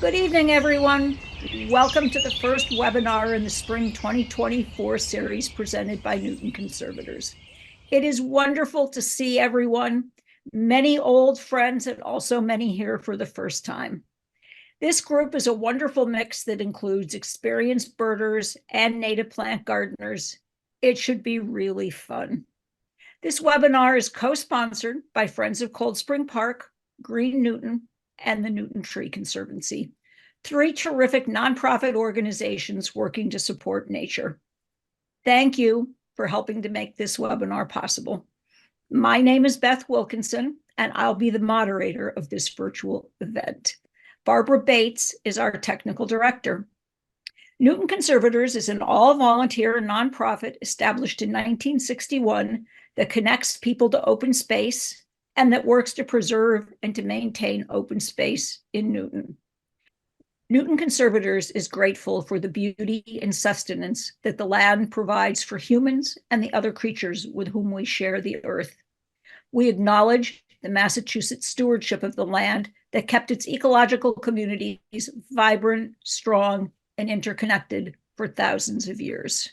Good evening, everyone. Welcome to the first webinar in the Spring 2024 series presented by Newton Conservators. It is wonderful to see everyone, many old friends and also many here for the first time. This group is a wonderful mix that includes experienced birders and native plant gardeners. It should be really fun. This webinar is co-sponsored by Friends of Cold Spring Park, Green Newton, and the Newton Tree Conservancy, three terrific nonprofit organizations working to support nature. Thank you for helping to make this webinar possible. My name is Beth Wilkinson, and I'll be the moderator of this virtual event. Barbara Bates is our technical director. Newton Conservators is an all-volunteer nonprofit established in 1961 that connects people to open space and that works to preserve and to maintain open space in Newton. Newton Conservators is grateful for the beauty and sustenance that the land provides for humans and the other creatures with whom we share the earth. We acknowledge the Massachusetts stewardship of the land that kept its ecological communities vibrant, strong, and interconnected for thousands of years.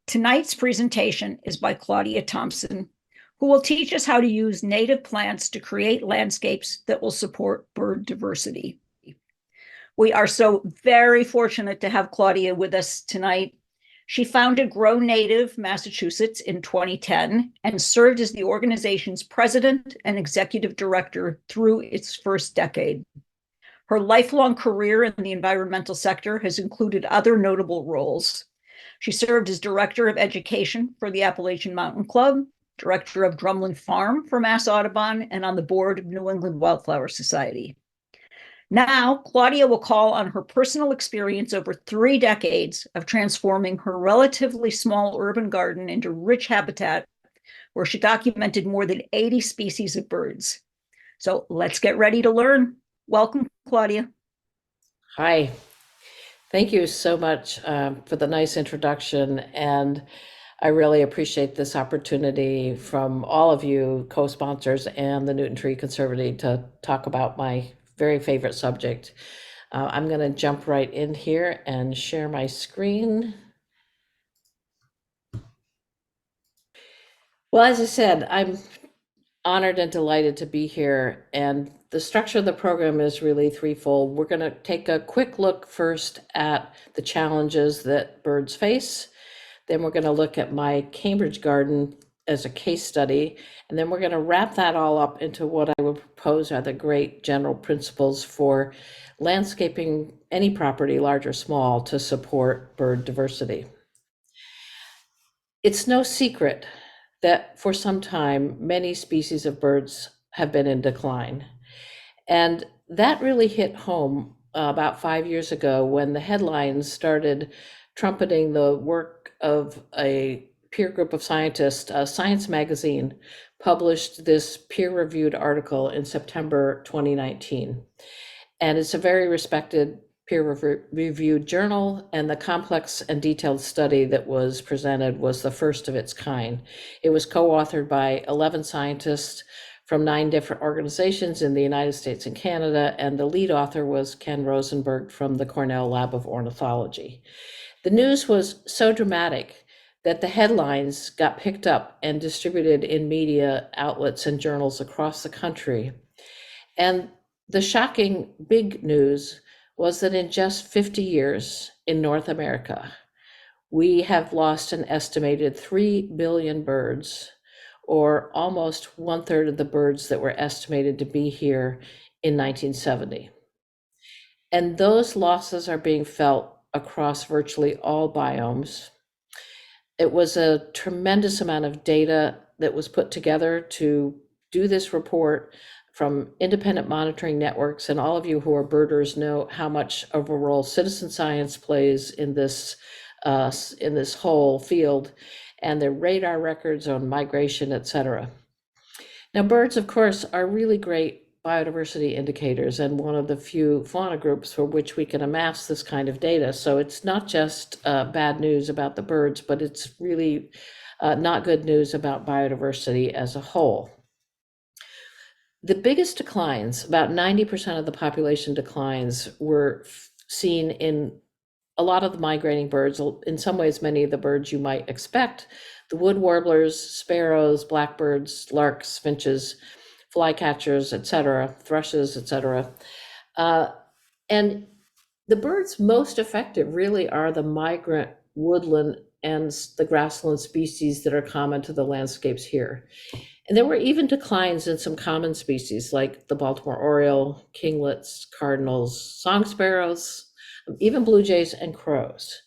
Tonight's presentation is by Claudia Thompson, who will teach us how to use native plants to create landscapes that will support bird diversity. We are so very fortunate to have Claudia with us tonight. She founded Grow Native Massachusetts in 2010 and served as the organization's president and executive director through its first decade. Her lifelong career in the environmental sector has included other notable roles. She served as director of education for the Appalachian Mountain Club, director of Drumlin Farm for Mass Audubon, and on the board of New England Wildflower Society. Now, Claudia will call on her personal experience over 3 decades of transforming her relatively small urban garden into rich habitat, where she documented more than 80 species of birds. So let's get ready to learn. Welcome, Claudia. Hi. Thank you so much for the nice introduction. And I really appreciate this opportunity from all of you co-sponsors and the Newton Tree Conservancy to talk about my very favorite subject. I'm going to jump right in here and share my screen. Well, as I said, I'm honored and delighted to be here. And the structure of the program is really threefold. We're going to take a quick look first at the challenges that birds face. Then we're going to look at my Cambridge garden as a case study. And then we're going to wrap that all up into what I would propose are the great general principles for landscaping any property, large or small, to support bird diversity. It's no secret that for some time, many species of birds have been in decline. And that really hit home about 5 years ago when the headlines started trumpeting the work of a peer group of scientists. Science magazine published this peer-reviewed article in September 2019. And it's a very respected peer-reviewed journal, and the complex and detailed study that was presented was the first of its kind. It was co-authored by 11 scientists from 9 different organizations in the United States and Canada, and the lead author was Ken Rosenberg from the Cornell Lab of Ornithology. The news was so dramatic that the headlines got picked up and distributed in media outlets and journals across the country. And the shocking big news was that in just 50 years in North America, we have lost an estimated 3 billion birds, or almost 1/3 of the birds that were estimated to be here in 1970. And those losses are being felt across virtually all biomes. It was a tremendous amount of data that was put together to do this report from independent monitoring networks, and all of you who are birders know how much of a role citizen science plays in this whole field, and their radar records on migration, etc. Now, birds, of course, are really great biodiversity indicators and one of the few fauna groups for which we can amass this kind of data. So it's not just bad news about the birds, but it's really not good news about biodiversity as a whole. the biggest declines, about 90% of the population declines, were seen in a lot of the migrating birds, in some ways, many of the birds you might expect, the wood warblers, sparrows, blackbirds, larks, finches, flycatchers, etc., thrushes, etc. And the birds most affected really are the migrant woodland and the grassland species that are common to the landscapes here. And there were even declines in some common species like the Baltimore oriole, kinglets, cardinals, song sparrows, even blue jays and crows.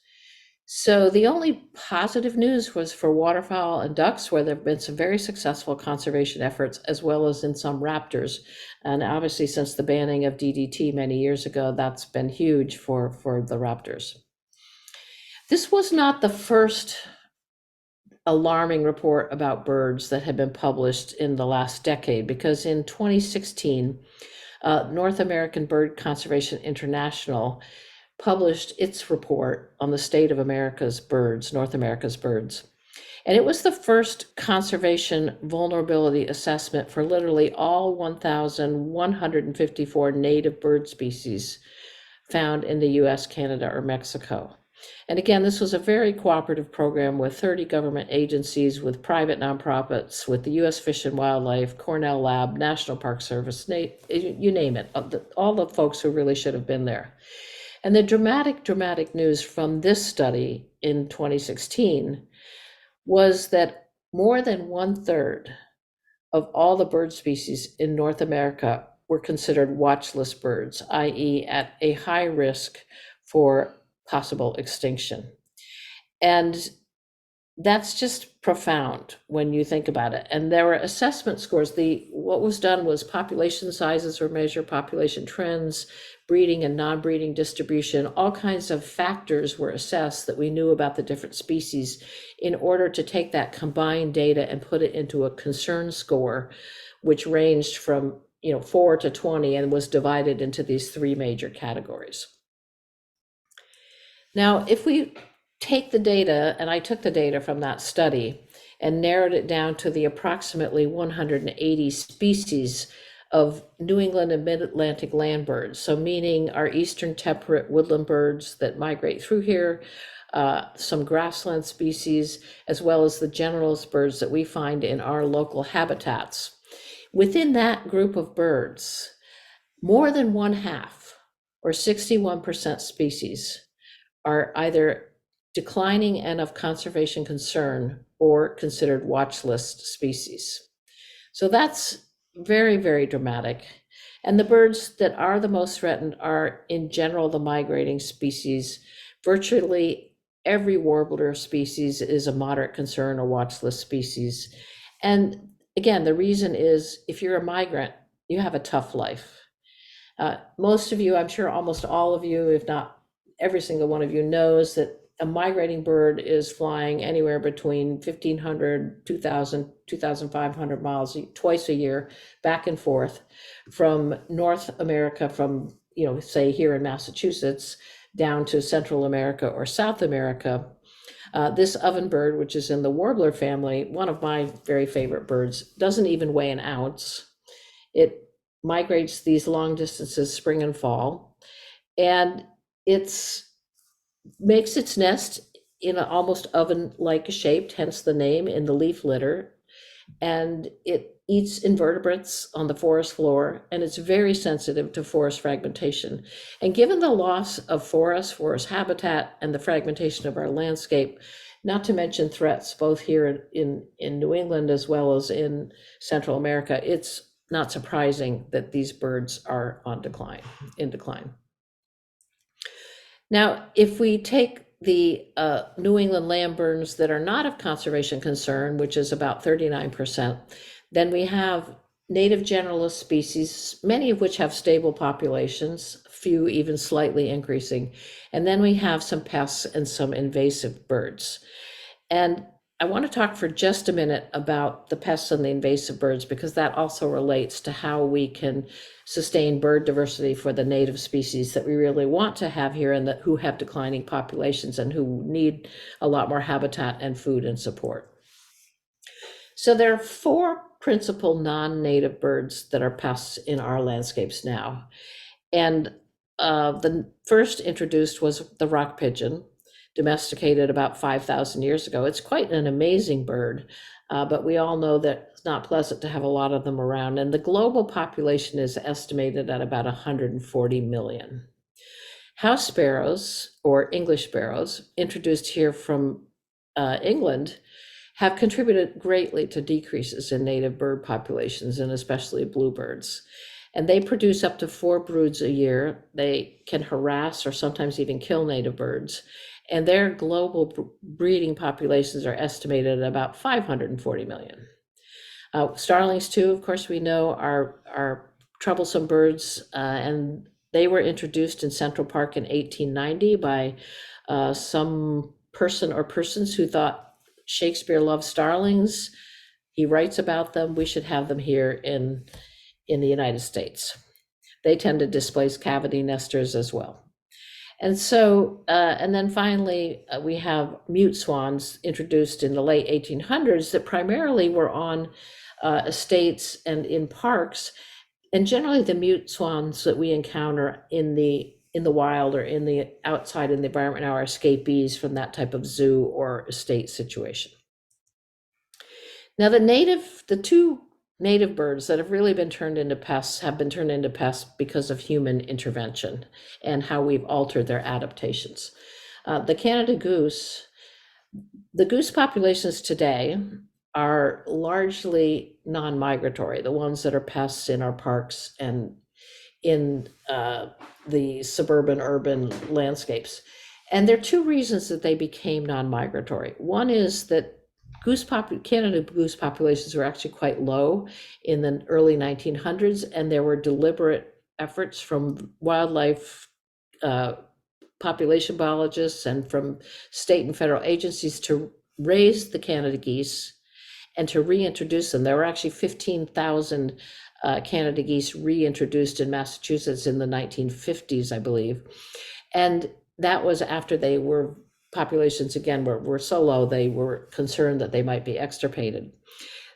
So the only positive news was for waterfowl and ducks, where there have been some very successful conservation efforts, as well as in some raptors. And obviously, since the banning of DDT many years ago, that's been huge for the raptors. This was not the first alarming report about birds that had been published in the last decade, because in 2016, North American Bird Conservation International published its report on the state of America's birds, North America's birds. And it was the first conservation vulnerability assessment for literally all 1,154 native bird species found in the US, Canada, or Mexico. And again, this was a very cooperative program with 30 government agencies, with private nonprofits, with the US Fish and Wildlife, Cornell Lab, National Park Service, you name it, all the folks who really should have been there. And the dramatic news from this study in 2016 was that more than 1/3 of all the bird species in North America were considered watch list birds, i.e. at a high risk for possible extinction. And that's just profound when you think about it. And there were assessment scores. What was done was population sizes were measured, population trends, breeding and non-breeding distribution, all kinds of factors were assessed that we knew about the different species in order to take that combined data and put it into a concern score, which ranged from 4 to 20 and was divided into these three major categories. Now, if we take the data, and I took the data from that study and narrowed it down to the approximately 180 species of New England and Mid-Atlantic land birds, so meaning our eastern temperate woodland birds that migrate through here, some grassland species, as well as the generalist birds that we find in our local habitats. Within that group of birds, more than one half, or 61% species, are either declining and of conservation concern or considered watch list species. So that's very, very dramatic. And the birds that are the most threatened are, in general, the migrating species. Virtually every warbler species is a moderate concern or watch list species. And again, the reason is if you're a migrant, you have a tough life. Most of you, I'm sure almost all of you, if not every single one of you, knows that a migrating bird is flying anywhere between 1,500, 2,000, 2,500 miles twice a year, back and forth from North America, from, say here in Massachusetts, down to Central America or South America. This ovenbird, which is in the warbler family, one of my very favorite birds, doesn't even weigh an ounce. It migrates these long distances spring and fall, and it's makes its nest in an almost oven-like shape, hence the name, in the leaf litter. And it eats invertebrates on the forest floor, and it's very sensitive to forest fragmentation. And given the loss of forest habitat, and the fragmentation of our landscape, not to mention threats both here in New England as well as in Central America, it's not surprising that these birds are in decline. Now, if we take the New England land birds that are not of conservation concern, which is about 39%, then we have native generalist species, many of which have stable populations, few even slightly increasing. And then we have some pests and some invasive birds. And I want to talk for just a minute about the pests and the invasive birds, because that also relates to how we can sustain bird diversity for the native species that we really want to have here, and who have declining populations and who need a lot more habitat and food and support. So there are four principal non-native birds that are pests in our landscapes now. And the first introduced was the rock pigeon, domesticated about 5,000 years ago. It's quite an amazing bird, but we all know that it's not pleasant to have a lot of them around. And the global population is estimated at about 140 million. House sparrows, or English sparrows, introduced here from England, have contributed greatly to decreases in native bird populations, and especially bluebirds. And they produce up to 4 broods a year. They can harass or sometimes even kill native birds. And their global breeding populations are estimated at about 540 million. Starlings, too, of course, we know are troublesome birds, and they were introduced in Central Park in 1890 by some person or persons who thought Shakespeare loved starlings. He writes about them. We should have them here in the United States. They tend to displace cavity nesters as well. And so, and then finally, we have mute swans introduced in the late 1800s that primarily were on estates and in parks. And generally the mute swans that we encounter in the wild or in the outside in the environment now are escapees from that type of zoo or estate situation. Now the two native birds that have really been turned into pests have been turned into pests because of human intervention and how we've altered their adaptations. The Canada goose, the goose populations today are largely non-migratory, the ones that are pests in our parks and in the suburban urban landscapes. And there are 2 reasons that they became non-migratory. One is that Canada goose populations were actually quite low in the early 1900s, and there were deliberate efforts from wildlife population biologists and from state and federal agencies to raise the Canada geese and to reintroduce them. There were actually 15,000 Canada geese reintroduced in Massachusetts in the 1950s, I believe. And that was after they were populations again were so low, they were concerned that they might be extirpated.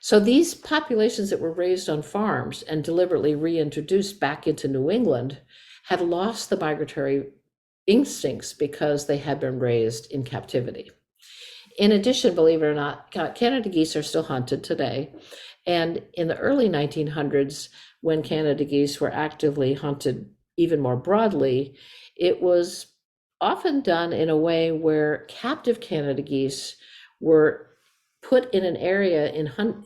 So these populations that were raised on farms and deliberately reintroduced back into New England had lost the migratory instincts because they had been raised in captivity. In addition, believe it or not, Canada geese are still hunted today. And in the early 1900s, when Canada geese were actively hunted even more broadly, it was often done in a way where captive Canada geese were put in an area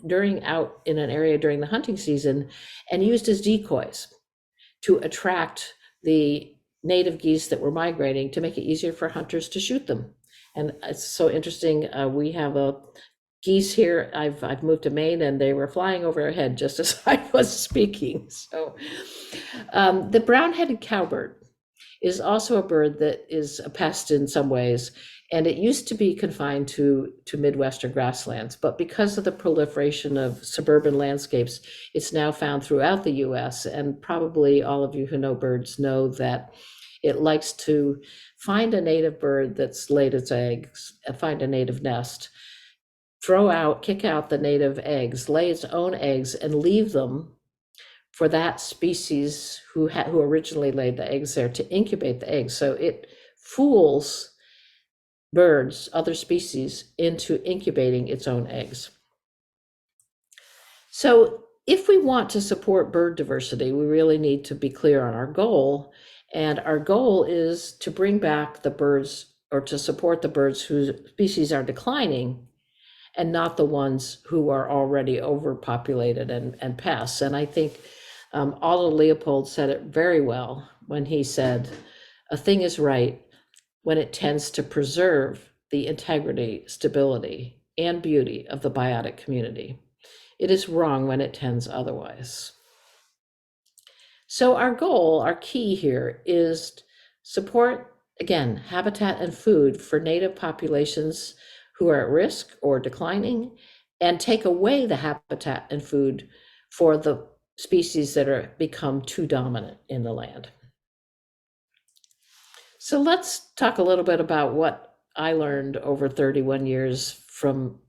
during the hunting season and used as decoys to attract the native geese that were migrating to make it easier for hunters to shoot them. And it's so interesting. We have geese here. I've moved to Maine, and they were flying over our head just as I was speaking. So the brown-headed cowbird is also a bird that is a pest in some ways, and it used to be confined to Midwestern grasslands, but because of the proliferation of suburban landscapes, it's now found throughout the US, and probably all of you who know birds know that it likes to find a native bird that's laid its eggs, find a native nest, kick out the native eggs, lay its own eggs, and leave them for that species who originally laid the eggs there to incubate the eggs. So it fools birds, other species, into incubating its own eggs. So if we want to support bird diversity, we really need to be clear on our goal. And our goal is to bring back the birds, or to support the birds whose species are declining, and not the ones who are already overpopulated and pests. And I think Aldo Leopold said it very well when he said, "A thing is right when it tends to preserve the integrity, stability, and beauty of the biotic community. It is wrong when it tends otherwise." So our goal, our key here, is support, again, habitat and food for native populations who are at risk or declining, and take away the habitat and food for the species that are become too dominant in the land. So let's talk a little bit about what I learned over 31 years from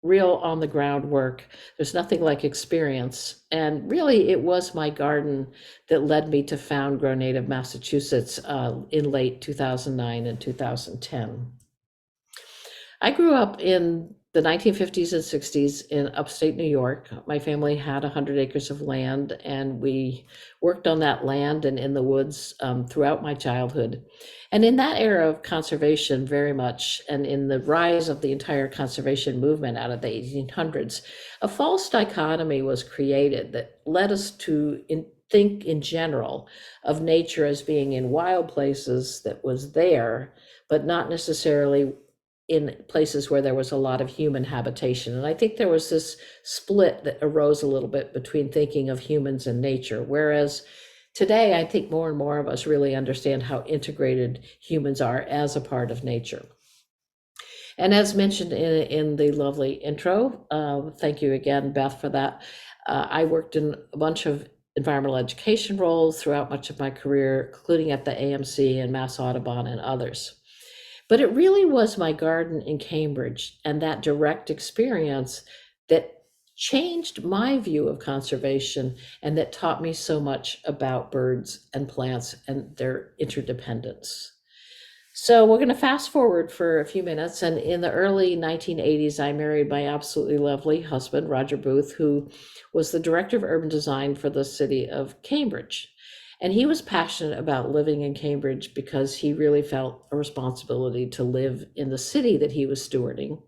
real on the ground work. There's nothing like experience. And really, it was my garden that led me to found Grow Native Massachusetts in late 2009 and 2010. I grew up in the 1950s and 60s in upstate New York. My family had 100 acres of land, and we worked on that land and in the woods throughout my childhood. And in that era of conservation, very much, and in the rise of the entire conservation movement out of the 1800s, a false dichotomy was created that led us to think in general of nature as being in wild places that was there, but not necessarily in places where there was a lot of human habitation. And I think there was this split that arose a little bit between thinking of humans and nature. Whereas today, I think more and more of us really understand how integrated humans are as a part of nature. And as mentioned in the lovely intro, thank you again, Beth, for that. I worked in a bunch of environmental education roles throughout much of my career, including at the AMC and Mass Audubon and others. But it really was my garden in Cambridge and that direct experience that changed my view of conservation and that taught me so much about birds and plants and their interdependence. So we're going to fast forward for a few minutes. And in the early 1980s, I married my absolutely lovely husband, Roger Booth, who was the director of urban design for the city of Cambridge. And he was passionate about living in Cambridge because he really felt a responsibility to live in the city that he was stewarding.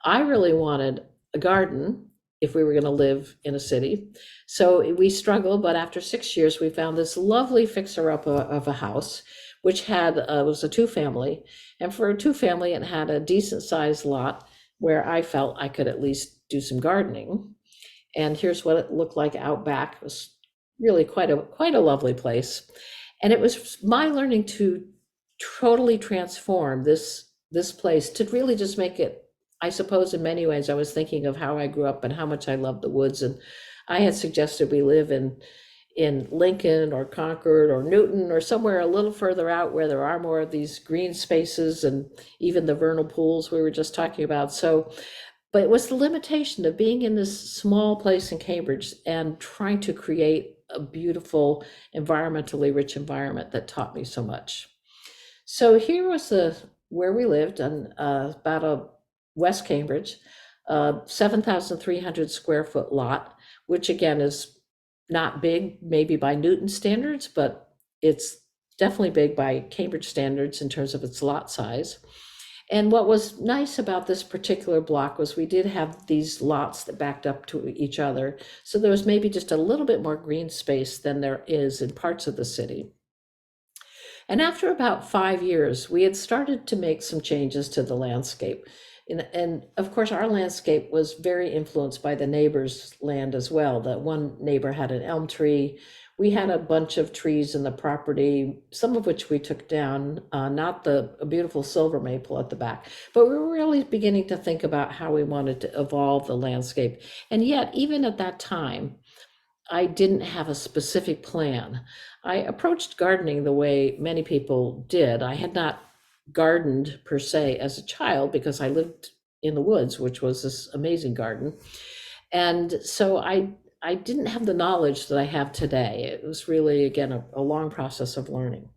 I really wanted a garden if we were going to live in a city. So we struggled, but after 6 years, we found this lovely fixer-up of a house, which had was a two-family. And for a two-family, it had a decent-sized lot where I felt I could at least do some gardening. And here's what it looked like out back. It was really quite a lovely place. And it was my learning to totally transform this place to really just make it, I suppose in many ways, I was thinking of how I grew up and how much I loved the woods. And I had suggested we live in Lincoln or Concord or Newton or somewhere a little further out where there are more of these green spaces and even the vernal pools we were just talking about. So, but it was the limitation of being in this small place in Cambridge and trying to create a beautiful, environmentally rich environment that taught me so much. So here was where we lived on about a West Cambridge, 7,300 square foot lot, which again is not big, maybe by Newton standards, but it's definitely big by Cambridge standards in terms of its lot size. And what was nice about this particular block was we did have these lots that backed up to each other. So there was maybe just a little bit more green space than there is in parts of the city. And after about 5 years, we had started to make some changes to the landscape. And of course, our landscape was very influenced by the neighbor's land as well. That one neighbor had an elm tree. We had a bunch of trees in the property, some of which we took down, not the beautiful silver maple at the back, but we were really beginning to think about how we wanted to evolve the landscape. And yet, even at that time, I didn't have a specific plan. I approached gardening the way many people did. I had not gardened per se as a child because I lived in the woods, which was this amazing garden. And so I didn't have the knowledge that I have today. It was really, again, a long process of learning.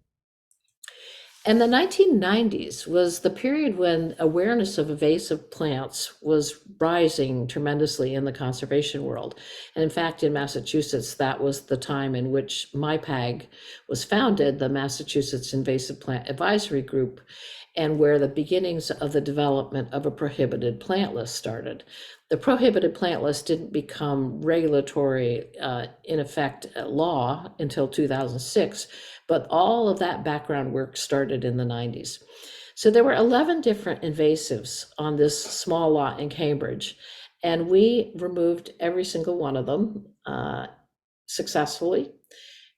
And the 1990s was the period when awareness of invasive plants was rising tremendously in the conservation world. And in fact, in Massachusetts, that was the time in which MIPAG was founded, the Massachusetts Invasive Plant Advisory Group, and where the beginnings of the development of a prohibited plant list started. The prohibited plant list didn't become regulatory, in effect, law until 2006, but all of that background work started in the 90s. So there were 11 different invasives on this small lot in Cambridge, and we removed every single one of them successfully.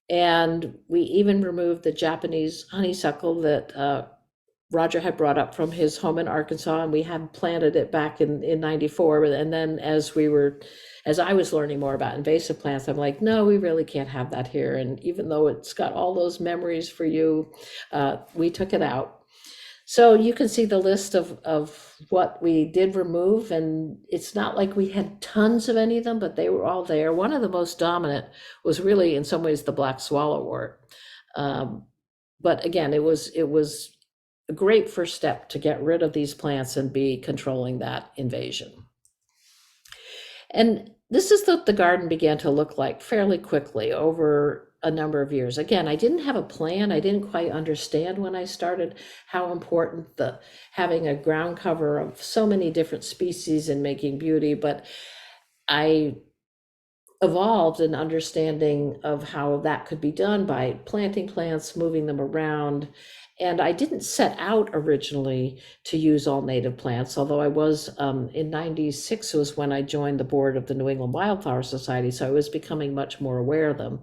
And we even removed the Japanese honeysuckle that Roger had brought up from his home in Arkansas, and we had planted it back in 94. And then as I was learning more about invasive plants, I'm like, no, we really can't have that here. And even though it's got all those memories for you, we took it out. So you can see the list of what we did remove, and it's not like we had tons of any of them, but they were all there. One of the most dominant was really, in some ways, the black swallowwort. Um, but again, it was a great first step to get rid of these plants and be controlling that invasion. And this is what the garden began to look like fairly quickly over a number of years. Again, I didn't have a plan. I didn't quite understand when I started how important the having a ground cover of so many different species and making beauty, but I evolved an understanding of how that could be done by planting plants, moving them around. And I didn't set out originally to use all native plants, although I was in 96 was when I joined the board of the New England Wildflower Society, so I was becoming much more aware of them.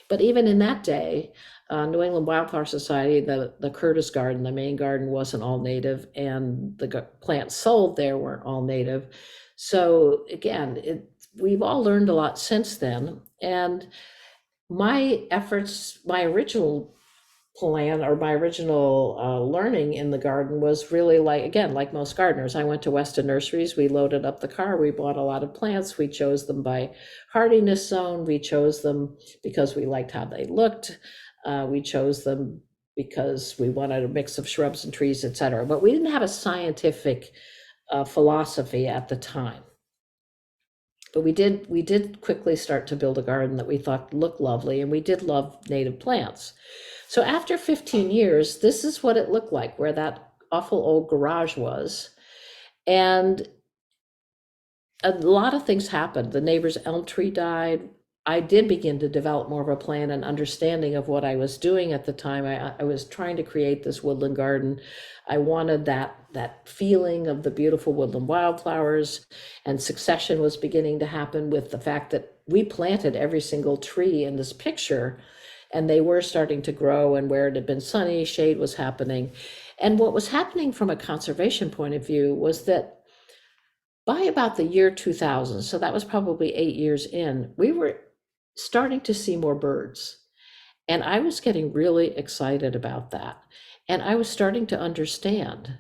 But even in that day, New England Wildflower Society, the Curtis Garden, the main garden, wasn't all native, and the plants sold there weren't all native. So again, we've all learned a lot since then. And my efforts, my original plan or my original learning in the garden was really like, again, like most gardeners. I went to Weston Nurseries, we loaded up the car, we bought a lot of plants, we chose them by hardiness zone, we chose them because we liked how they looked, we chose them because we wanted a mix of shrubs and trees, etc. But we didn't have a scientific philosophy at the time. But we did quickly start to build a garden that we thought looked lovely, and we did love native plants. So after 15 years, this is what it looked like where that awful old garage was. And a lot of things happened. The neighbor's elm tree died. I did begin to develop more of a plan and understanding of what I was doing at the time. I was trying to create this woodland garden. I wanted that feeling of the beautiful woodland wildflowers, and succession was beginning to happen with the fact that we planted every single tree in this picture, and they were starting to grow, and where it had been sunny, shade was happening. And what was happening from a conservation point of view was that by about the year 2000, so that was probably 8 years in, we were starting to see more birds. And I was getting really excited about that. And I was starting to understand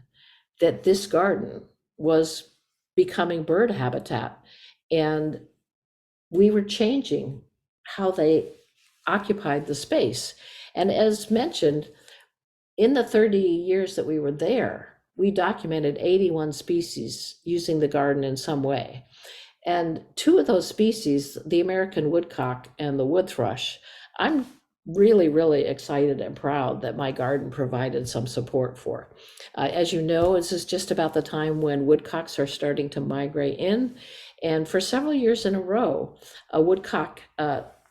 that this garden was becoming bird habitat. And we were changing how they occupied the space. And as mentioned, in the 30 years that we were there, we documented 81 species using the garden in some way. And two of those species, the American woodcock and the wood thrush, I'm really, really excited and proud that my garden provided some support for. As you know, this is just about the time when woodcocks are starting to migrate in. And for several years in a row, a woodcock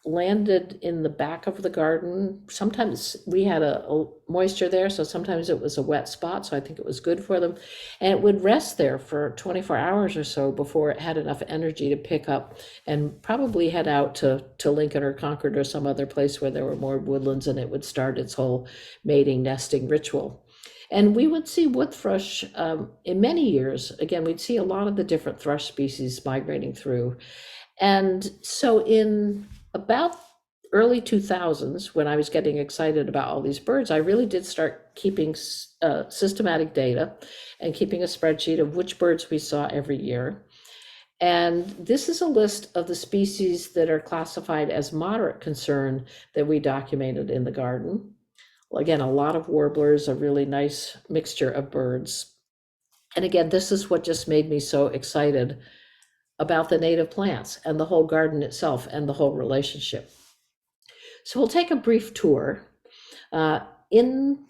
landed in the back of the garden. Sometimes we had a moisture there, so sometimes it was a wet spot, so I think it was good for them. And it would rest there for 24 hours or so before it had enough energy to pick up and probably head out to Lincoln or Concord or some other place where there were more woodlands, and it would start its whole mating nesting ritual. And we would see wood thrush in many years. Again, we'd see a lot of the different thrush species migrating through. And so in about early 2000s, when I was getting excited about all these birds, I really did start keeping systematic data and keeping a spreadsheet of which birds we saw every year. And this is a list of the species that are classified as moderate concern that we documented in the garden. Well, again, a lot of warblers, a really nice mixture of birds. And again, this is what just made me so excited about the native plants and the whole garden itself and the whole relationship. So we'll take a brief tour. In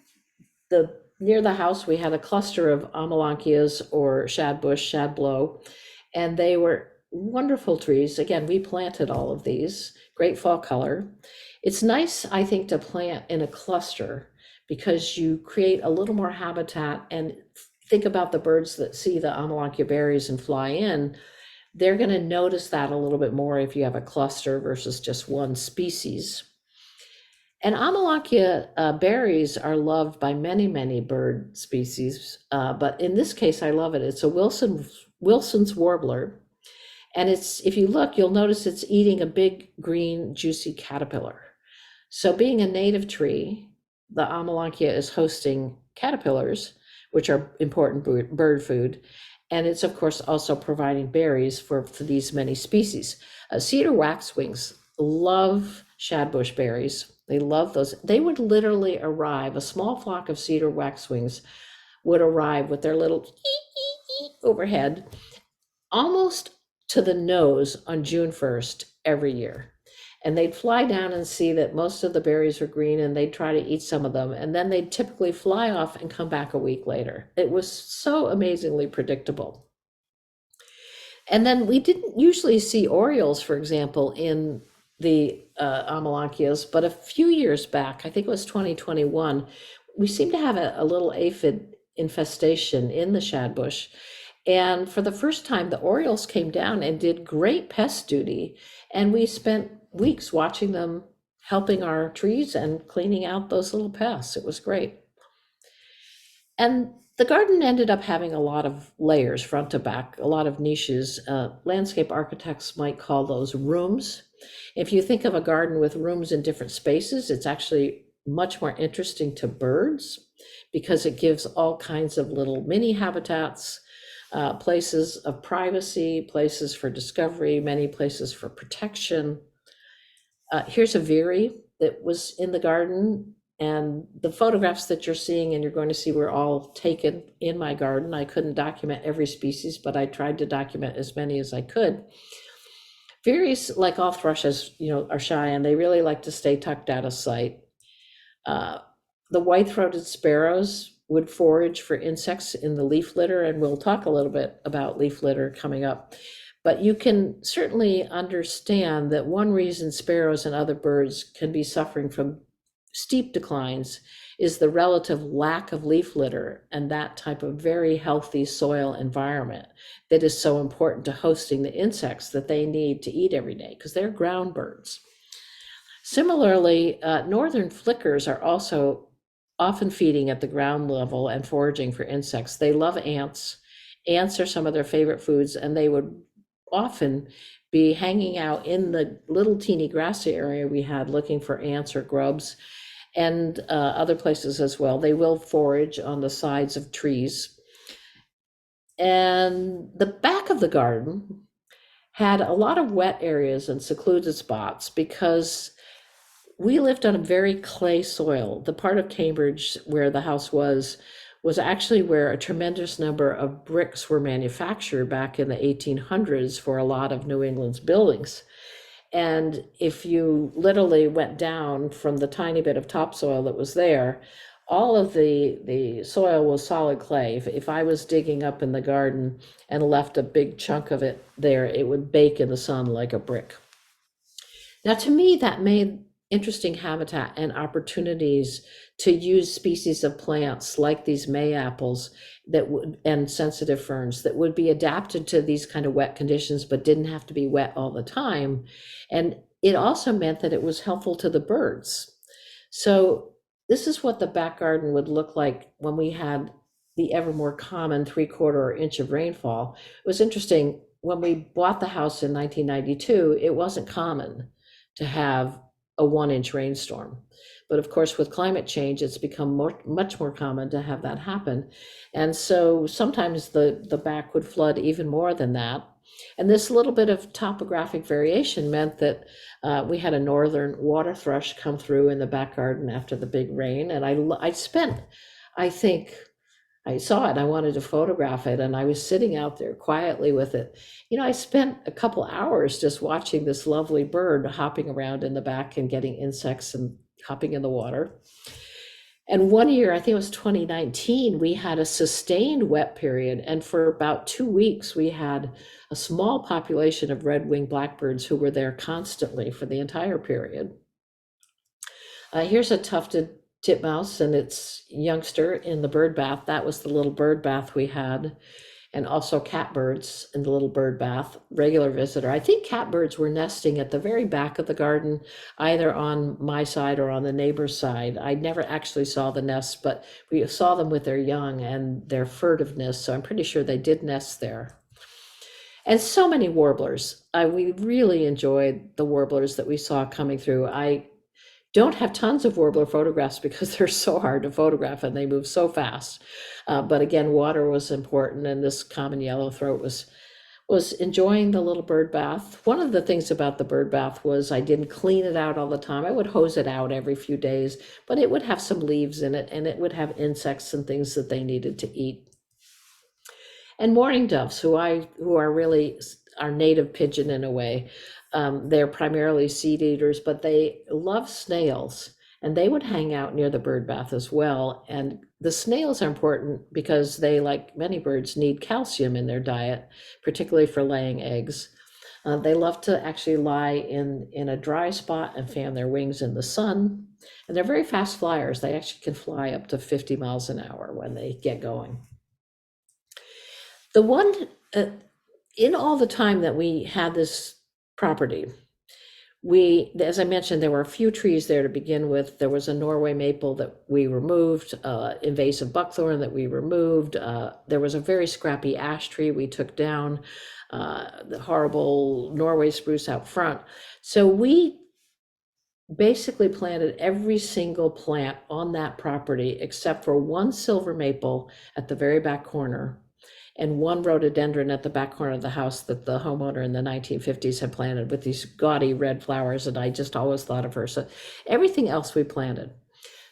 the near the house, we had a cluster of amelanchias or shadbush, shadblow, and they were wonderful trees. Again, we planted all of these, great fall color. It's nice, I think, to plant in a cluster because you create a little more habitat. And think about the birds that see the amelanchia berries and fly in. They're going to notice that a little bit more if you have a cluster versus just one species. And amelanchia berries are loved by many, many bird species, but in this case, I love it. It's a Wilson's warbler, and if you look, you'll notice it's eating a big green juicy caterpillar. So being a native tree, the amelanchia is hosting caterpillars, which are important bird food. And it's, of course, also providing berries for these many species. Cedar waxwings love shadbush berries. They love those. They would literally arrive, a small flock of cedar waxwings would arrive with their little overhead almost to the nose on June 1st every year. And they'd fly down and see that most of the berries were green and they'd try to eat some of them. And then they'd typically fly off and come back a week later. It was so amazingly predictable. And then we didn't usually see orioles, for example, in the Amelanchias, but a few years back, I think it was 2021, we seemed to have a little aphid infestation in the shadbush. And for the first time, the orioles came down and did great pest duty. And we spent weeks watching them helping our trees and cleaning out those little pests. It was great. And the garden ended up having a lot of layers, front to back, a lot of niches. Landscape architects might call those rooms. If you think of a garden with rooms in different spaces, it's actually much more interesting to birds because it gives all kinds of little mini habitats, places of privacy, places for discovery, many places for protection. Here's a veery that was in the garden, and the photographs that you're seeing and you're going to see were all taken in my garden. I couldn't document every species, but I tried to document as many as I could. Veeries, like all thrushes, are shy and they really like to stay tucked out of sight. The white-throated sparrows would forage for insects in the leaf litter, and we'll talk a little bit about leaf litter coming up. But you can certainly understand that one reason sparrows and other birds can be suffering from steep declines is the relative lack of leaf litter and that type of very healthy soil environment that is so important to hosting the insects that they need to eat every day, because they're ground birds. Similarly, northern flickers are also often feeding at the ground level and foraging for insects. They love ants. Ants are some of their favorite foods, and they would often be hanging out in the little teeny grassy area we had looking for ants or grubs, and other places as well. They will forage on the sides of trees. And the back of the garden had a lot of wet areas and secluded spots because we lived on a very clay soil. The part of Cambridge where the house was actually where a tremendous number of bricks were manufactured back in the 1800s for a lot of New England's buildings. And if you literally went down from the tiny bit of topsoil that was there, all of the soil was solid clay. If I was digging up in the garden and left a big chunk of it there, it would bake in the sun like a brick. Now, to me, that made interesting habitat and opportunities to use species of plants like these May-apples that would, and sensitive ferns that would be adapted to these kind of wet conditions, but didn't have to be wet all the time. And it also meant that it was helpful to the birds. So this is what the back garden would look like when we had the ever more common 3/4 inch of rainfall. It was interesting, when we bought the house in 1992, it wasn't common to have a 1-inch rainstorm. But of course, with climate change, it's become much more common to have that happen. And so sometimes the back would flood even more than that. And this little bit of topographic variation meant that we had a northern water thrush come through in the back garden after the big rain. And I spent, I think, I saw it, I wanted to photograph it, and I was sitting out there quietly with it. I spent a couple hours just watching this lovely bird hopping around in the back and getting insects and hopping in the water. And one year, I think it was 2019, we had a sustained wet period. And for about 2 weeks, we had a small population of red-winged blackbirds who were there constantly for the entire period. Here's a tufted titmouse and its youngster in the bird bath. That was the little bird bath we had. And also catbirds in the little bird bath, regular visitor. I think catbirds were nesting at the very back of the garden, either on my side or on the neighbor's side. I never actually saw the nests, but we saw them with their young and their furtiveness, so I'm pretty sure they did nest there. And so many warblers. We really enjoyed the warblers that we saw coming through. I Don't have tons of warbler photographs because they're so hard to photograph and they move so fast. But again, water was important, and this common yellowthroat was enjoying the little bird bath. One of the things about the bird bath was I didn't clean it out all the time. I would hose it out every few days, but it would have some leaves in it, and it would have insects and things that they needed to eat. And mourning doves, who are really our native pigeon in a way. They're primarily seed eaters, but they love snails, and they would hang out near the bird bath as well. And the snails are important because they, like many birds, need calcium in their diet, particularly for laying eggs. They love to actually lie in a dry spot and fan their wings in the sun. And they're very fast flyers. They actually can fly up to 50 miles an hour when they get going. The one, in all the time that we had this property, as I mentioned, there were a few trees there to begin with. There was a Norway maple that we removed, invasive buckthorn that we removed. There was a very scrappy ash tree we took down, the horrible Norway spruce out front. So we basically planted every single plant on that property except for one silver maple at the very back corner and one rhododendron at the back corner of the house that the homeowner in the 1950s had planted with these gaudy red flowers, and I just always thought of her. So everything else we planted.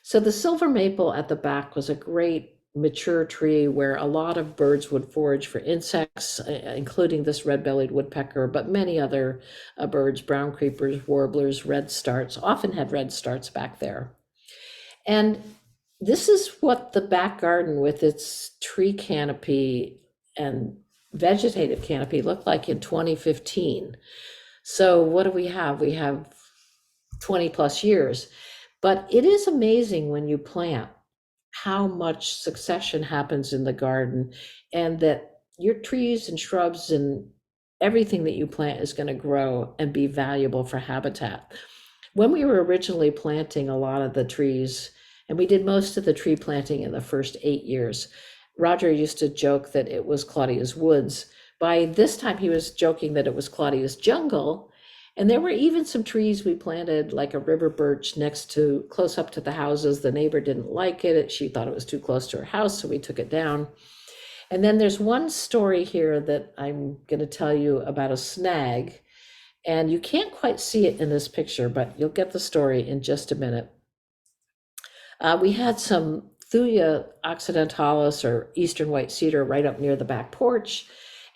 So the silver maple at the back was a great mature tree where a lot of birds would forage for insects, including this red-bellied woodpecker, but many other birds, brown creepers, warblers, redstarts, often had redstarts back there. And this is what the back garden with its tree canopy and vegetative canopy looked like in 2015. So what do we have? We have 20 plus years. But it is amazing when you plant how much succession happens in the garden, and that your trees and shrubs and everything that you plant is going to grow and be valuable for habitat. When we were originally planting a lot of the trees, and we did most of the tree planting in the first 8 years, Roger used to joke that it was Claudia's woods. By this time, he was joking that it was Claudia's jungle. And there were even some trees we planted, like a river birch close up to the houses. The neighbor didn't like it. She thought it was too close to her house, so we took it down. And then there's one story here that I'm going to tell you about a snag. And you can't quite see it in this picture, but you'll get the story in just a minute. We had some Thuya occidentalis, or eastern white cedar, right up near the back porch.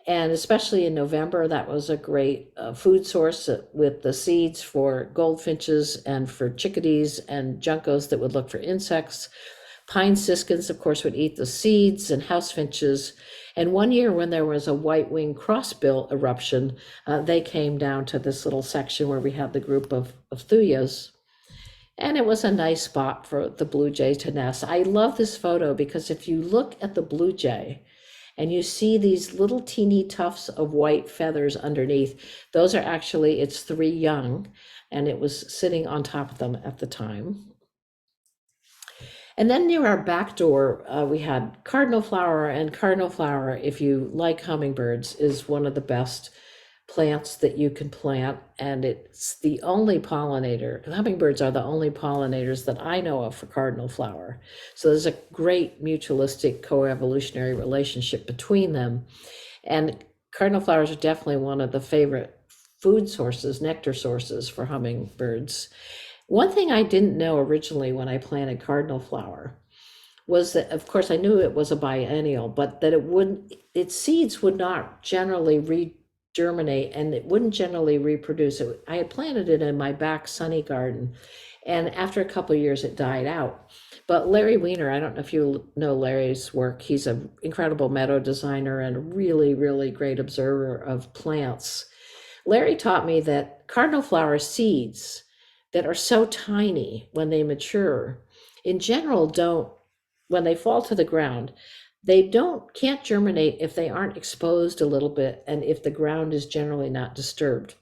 And especially in November, that was a great food source with the seeds for goldfinches and for chickadees and juncos that would look for insects. Pine siskins, of course, would eat the seeds, and house finches. And one year when there was a white-winged crossbill eruption, they came down to this little section where we had the group of Thuyas. And it was a nice spot for the blue jay to nest. I love this photo because if you look at the blue jay and you see these little teeny tufts of white feathers underneath, those are actually its 3 young, and it was sitting on top of them at the time. And then near our back door, we had cardinal flower, and cardinal flower, if you like hummingbirds, is one of the best plants that you can plant, and it's the only pollinator. Hummingbirds are the only pollinators that I know of for cardinal flower. So there's a great mutualistic coevolutionary relationship between them. And cardinal flowers are definitely one of the favorite food sources, nectar sources for hummingbirds. One thing I didn't know originally when I planted cardinal flower was that, of course, I knew it was a biennial, but that its seeds would not generally germinate, and it wouldn't generally reproduce. I had planted it in my back sunny garden, and after a couple of years it died out. But Larry Weiner, I don't know if you know Larry's work, he's an incredible meadow designer and a really, really great observer of plants. Larry taught me that cardinal flower seeds that are so tiny when they mature, in general, when they fall to the ground, they can't germinate if they aren't exposed a little bit and if the ground is generally not disturbed.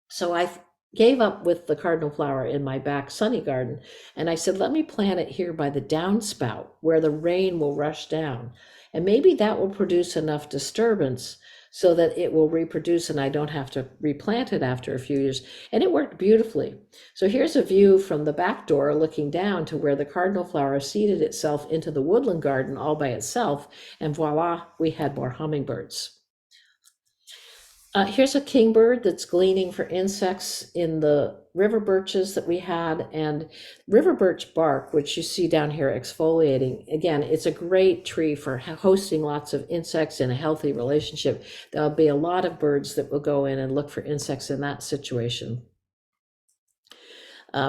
So I gave up with the cardinal flower in my back sunny garden, and I said, let me plant it here by the downspout where the rain will rush down, and maybe that will produce enough disturbance so that it will reproduce and I don't have to replant it after a few years. And it worked beautifully. So here's a view from the back door looking down to where the cardinal flower seeded itself into the woodland garden all by itself. And voila, we had more hummingbirds. Here's a kingbird that's gleaning for insects in the river birches that we had. And river birch bark, which you see down here exfoliating, again, it's a great tree for hosting lots of insects in a healthy relationship. There'll be a lot of birds that will go in and look for insects in that situation.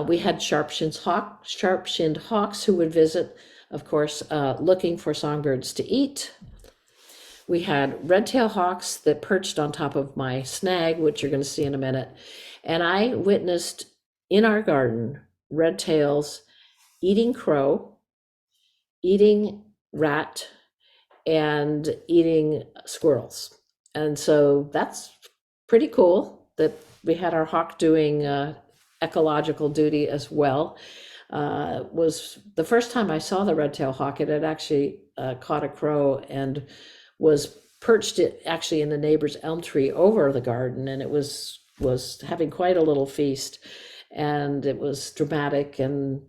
We had sharp-shinned hawks who would visit, of course, looking for songbirds to eat. We had red-tailed hawks that perched on top of my snag, which you're going to see in a minute. And I witnessed in our garden red-tails eating crow, eating rat, and eating squirrels. And so that's pretty cool that we had our hawk doing ecological duty as well. Was the first time I saw the red-tailed hawk. It had actually caught a crow and was perched it actually in the neighbor's elm tree over the garden, and it was having quite a little feast, and it was dramatic, and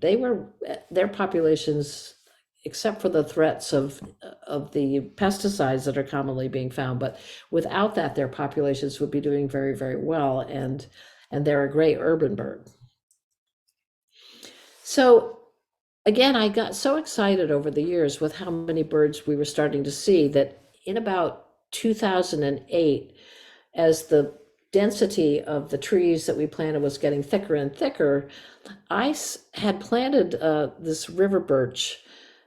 their populations, except for the threats of the pesticides that are commonly being found, but without that, their populations would be doing very, very well, and they're a great urban bird. So again, I got so excited over the years with how many birds we were starting to see that in about 2008, as the density of the trees that we planted was getting thicker and thicker, I had planted this river birch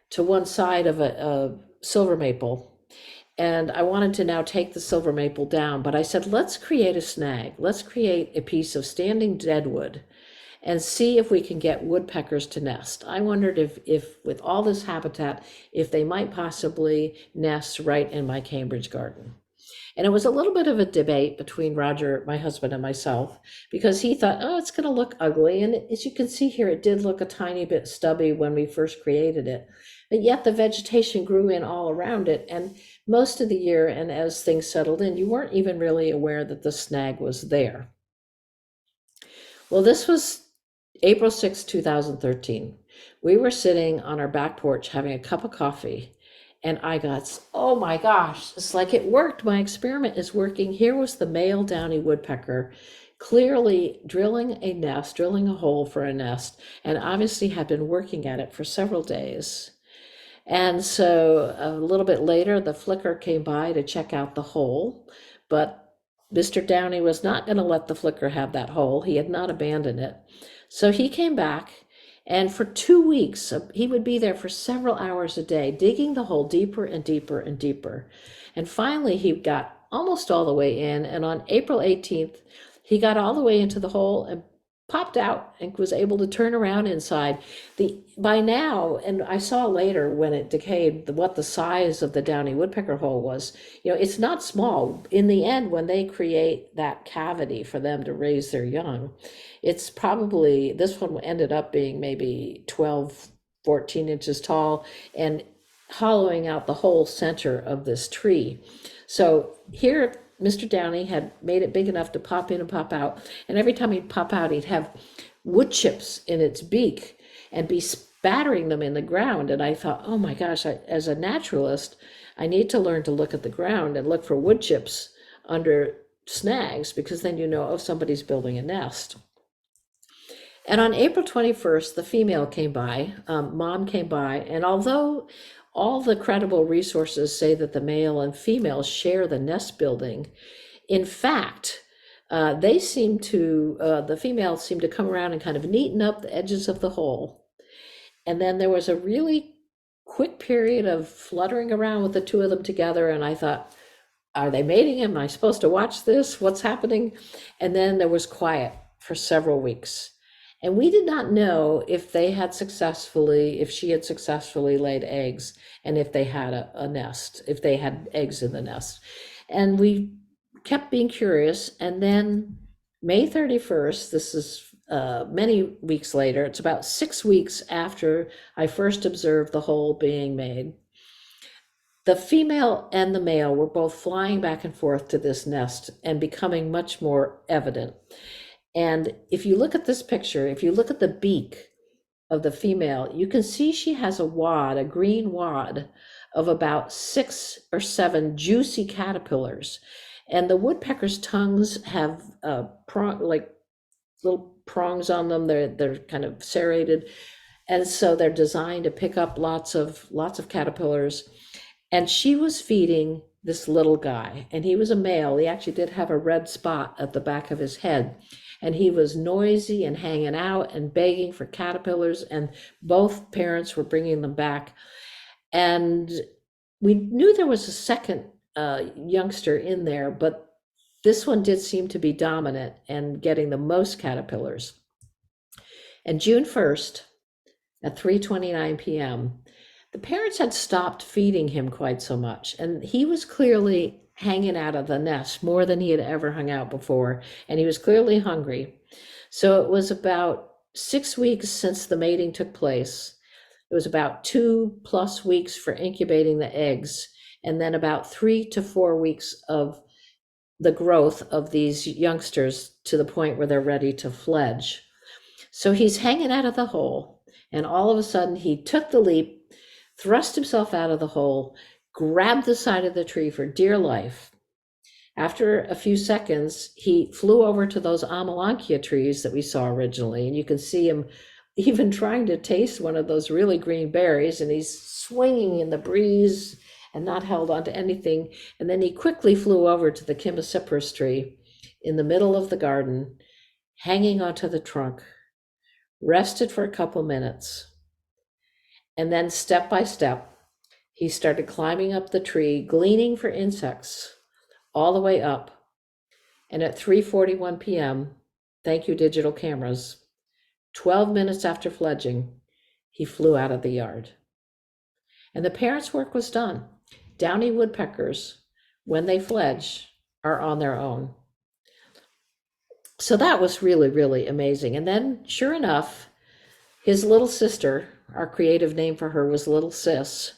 to one side of a silver maple. And I wanted to now take the silver maple down, but I said, let's create a snag. Let's create a piece of standing deadwood and see if we can get woodpeckers to nest. I wondered if with all this habitat, if they might possibly nest right in my Cambridge garden. And it was a little bit of a debate between Roger, my husband, and myself, because he thought, oh, it's going to look ugly. And as you can see here, it did look a tiny bit stubby when we first created it. But yet the vegetation grew in all around it. And most of the year, and as things settled in, you weren't even really aware that the snag was there. Well, this was April 6, 2013. We were sitting on our back porch having a cup of coffee, and I got, oh my gosh, it's like it worked. My experiment is working. Here was the male downy woodpecker clearly drilling a hole for a nest, and obviously had been working at it for several days. And so a little bit later, the flicker came by to check out the hole, but Mr. Downey was not going to let the flicker have that hole. He had not abandoned it. So he came back, and for 2 weeks, he would be there for several hours a day, digging the hole deeper and deeper and deeper. And finally, he got almost all the way in, and on April 18th, he got all the way into the hole and popped out and was able to turn around inside. By now, and I saw later when it decayed what the size of the downy woodpecker hole was. It's not small. In the end, when they create that cavity for them to raise their young, it's probably, this one ended up being maybe 12, 14 inches tall and hollowing out the whole center of this tree. So here, Mr. Downey had made it big enough to pop in and pop out. And every time he'd pop out, he'd have wood chips in its beak and be spattering them in the ground. And I thought, oh my gosh, as a naturalist, I need to learn to look at the ground and look for wood chips under snags, because then you know, oh, somebody's building a nest. And on April 21st, the female came by, mom came by, and although all the credible resources say that the male and female share the nest building, in fact, the female seemed to come around and kind of neaten up the edges of the hole. And then there was a really quick period of fluttering around with the two of them together, and I thought, are they mating? Am I supposed to watch this? What's happening? And then there was quiet for several weeks. And we did not know if she had successfully laid eggs, and if they had a nest, if they had eggs in the nest. And we kept being curious. And then May 31st, this is many weeks later, it's about 6 weeks after I first observed the hole being made, The female and the male were both flying back and forth to this nest and becoming much more evident. And if you look at this picture, if you look at the beak of the female, you can see she has a wad, a green wad of about 6 or 7 juicy caterpillars. And the woodpecker's tongues have like little prongs on them. They're kind of serrated, and so they're designed to pick up lots of caterpillars. And she was feeding this little guy, and he was a male. He actually did have a red spot at the back of his head, and he was noisy and hanging out and begging for caterpillars, and both parents were bringing them back. And we knew there was a second youngster in there, but this one did seem to be dominant and getting the most caterpillars. And June 1st at 3:29 p.m., the parents had stopped feeding him quite so much, and he was clearly hanging out of the nest more than he had ever hung out before, and he was clearly hungry. So it was about 6 weeks since the mating took place. It was about 2+ weeks for incubating the eggs, and then about 3 to 4 weeks of the growth of these youngsters to the point where they're ready to fledge. So he's hanging out of the hole, and all of a sudden he took the leap, thrust himself out of the hole, grabbed the side of the tree for dear life. After a few seconds, he flew over to those amelanchier trees that we saw originally, and you can see him even trying to taste one of those really green berries, and he's swinging in the breeze and not held onto anything. And then he quickly flew over to the chimocyperus tree in the middle of the garden, hanging onto the trunk, rested for a couple minutes, and then step by step, he started climbing up the tree, gleaning for insects all the way up. And at 3:41 p.m., thank you digital cameras, 12 minutes after fledging, he flew out of the yard. And the parents' work was done. Downy woodpeckers, when they fledge, are on their own. So that was really, really amazing. And then, sure enough, his little sister, our creative name for her was Little Sis,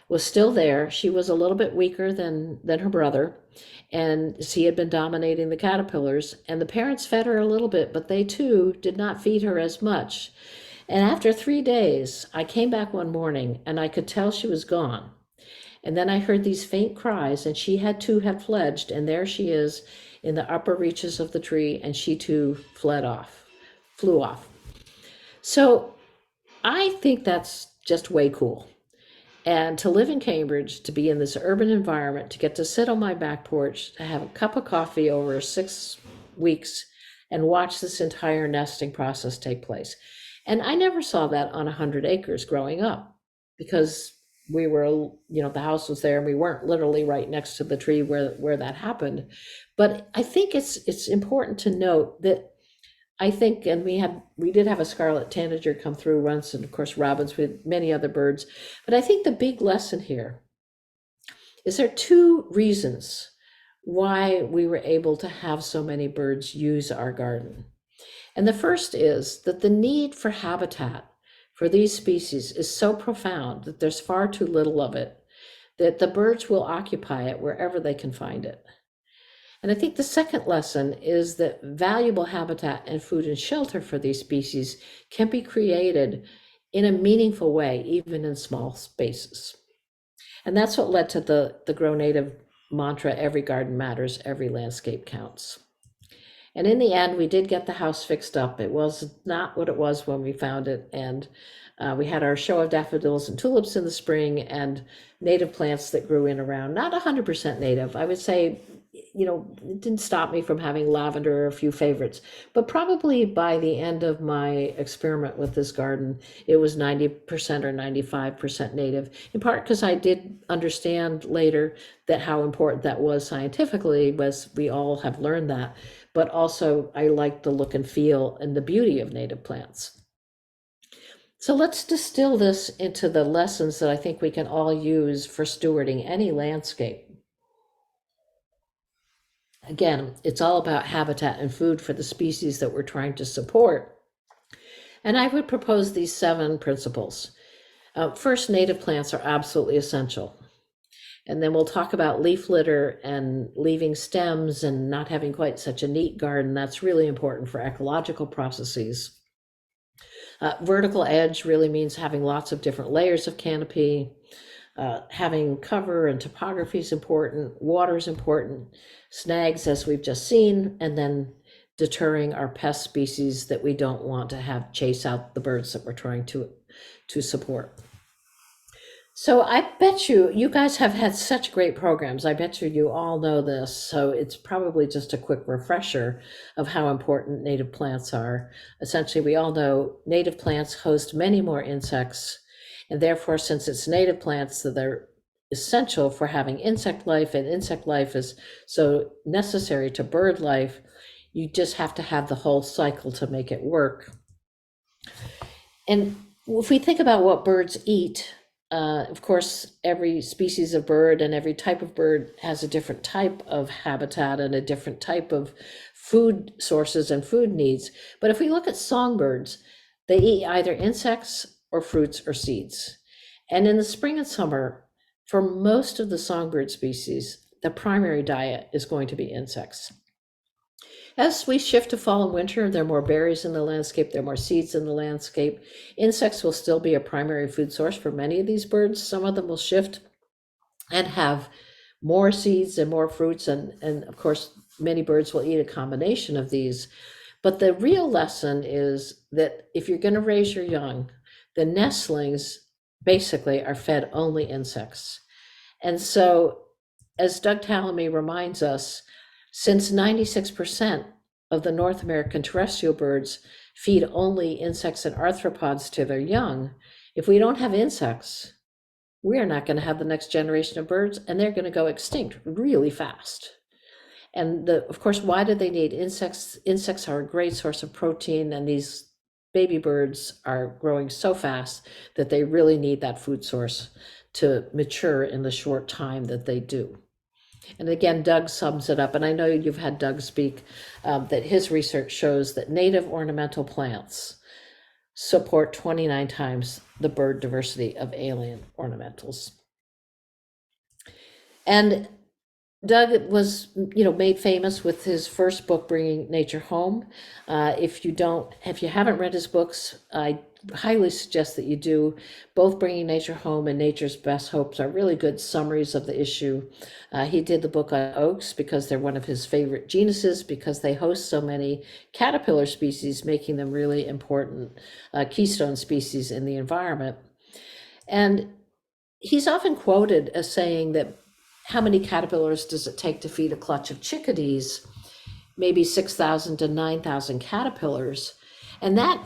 was still there. She was a little bit weaker than her brother, and she had been dominating the caterpillars. And the parents fed her a little bit, but they too did not feed her as much. And after 3 days, I came back one morning and I could tell she was gone. And then I heard these faint cries, and she had too had fledged, and there she is in the upper reaches of the tree, and she too flew off. So I think that's just way cool. And to live in Cambridge, to be in this urban environment, to get to sit on my back porch, to have a cup of coffee over 6 weeks and watch this entire nesting process take place. And I never saw that on 100 acres growing up, because we were, the house was there and we weren't literally right next to the tree where that happened. But I think it's important to note that I think, and we did have a scarlet tanager come through once, and of course robins with many other birds. But I think the big lesson here is there are 2 reasons why we were able to have so many birds use our garden. And the first is that the need for habitat for these species is so profound that there's far too little of it, that the birds will occupy it wherever they can find it. And I think the second lesson is that valuable habitat and food and shelter for these species can be created in a meaningful way, even in small spaces. And that's what led to the Grow Native mantra, every garden matters, every landscape counts. And in the end, we did get the house fixed up. It was not what it was when we found it. And we had our show of daffodils and tulips in the spring, and native plants that grew in around, not 100% native. I would say, it didn't stop me from having lavender or a few favorites. But probably by the end of my experiment with this garden, it was 90% or 95% native, in part because I did understand later that how important that was scientifically, was we all have learned that. But also I like the look and feel and the beauty of native plants. So let's distill this into the lessons that I think we can all use for stewarding any landscape. Again, it's all about habitat and food for the species that we're trying to support. And I would propose these 7 principles. First, native plants are absolutely essential. And then we'll talk about leaf litter and leaving stems and not having quite such a neat garden. That's really important for ecological processes. Vertical edge really means having lots of different layers of canopy. Having cover and topography is important. Water is important. Snags, as we've just seen, and then deterring our pest species that we don't want to have chase out the birds that we're trying to support. So I bet you guys have had such great programs. I bet you all know this. So it's probably just a quick refresher of how important native plants are. Essentially, we all know native plants host many more insects, and therefore, since it's native plants, that they're essential for having insect life, and insect life is so necessary to bird life. You just have to have the whole cycle to make it work. And if we think about what birds eat, of course, every species of bird and every type of bird has a different type of habitat and a different type of food sources and food needs. But if we look at songbirds, they eat either insects or fruits or seeds. And in the spring and summer, for most of the songbird species, the primary diet is going to be insects. As we shift to fall and winter, there are more berries in the landscape, there are more seeds in the landscape. Insects will still be a primary food source for many of these birds. Some of them will shift and have more seeds and more fruits, and of course, many birds will eat a combination of these. But the real lesson is that if you're going to raise your young, the nestlings basically are fed only insects. And so, as Doug Tallamy reminds us, since 96% of the North American terrestrial birds feed only insects and arthropods to their young, if we don't have insects, we're not going to have the next generation of birds, and they're going to go extinct really fast. And of course, why do they need insects? Insects are a great source of protein, and these baby birds are growing so fast that they really need that food source to mature in the short time that they do. And again, Doug sums it up, and I know you've had Doug speak, that his research shows that native ornamental plants support 29 times the bird diversity of alien ornamentals. And Doug was, made famous with his first book, Bringing Nature Home. If you haven't read his books, I highly suggest that you do. Both Bringing Nature Home and Nature's Best Hopes are really good summaries of the issue. He did the book on oaks because they're one of his favorite genuses, because they host so many caterpillar species, making them really important keystone species in the environment. And he's often quoted as saying that, how many caterpillars does it take to feed a clutch of chickadees? Maybe 6,000 to 9,000 caterpillars. And that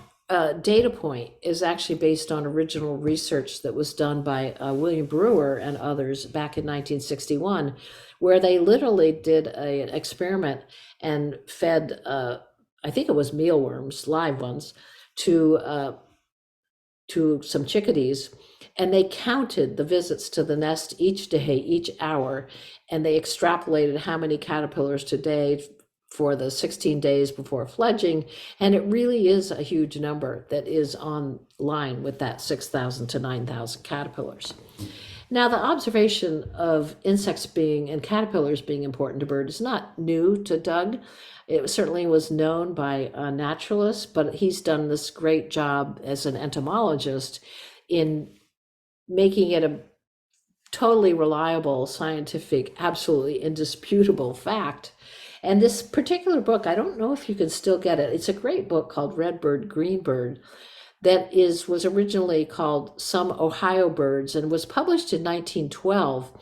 data point is actually based on original research that was done by William Brewer and others back in 1961, where they literally did an experiment and fed, I think it was mealworms, live ones, to some chickadees. And they counted the visits to the nest each day, each hour, and they extrapolated how many caterpillars today for the 16 days before fledging. And it really is a huge number that is on line with that 6,000 to 9,000 caterpillars. Now, the observation of insects and caterpillars being important to birds is not new to Doug. It certainly was known by naturalists, but he's done this great job as an entomologist in making it a totally reliable, scientific, absolutely indisputable fact. And this particular book, I don't know if you can still get it. It's a great book called Red Bird, Green Bird that was originally called Some Ohio Birds and was published in 1912.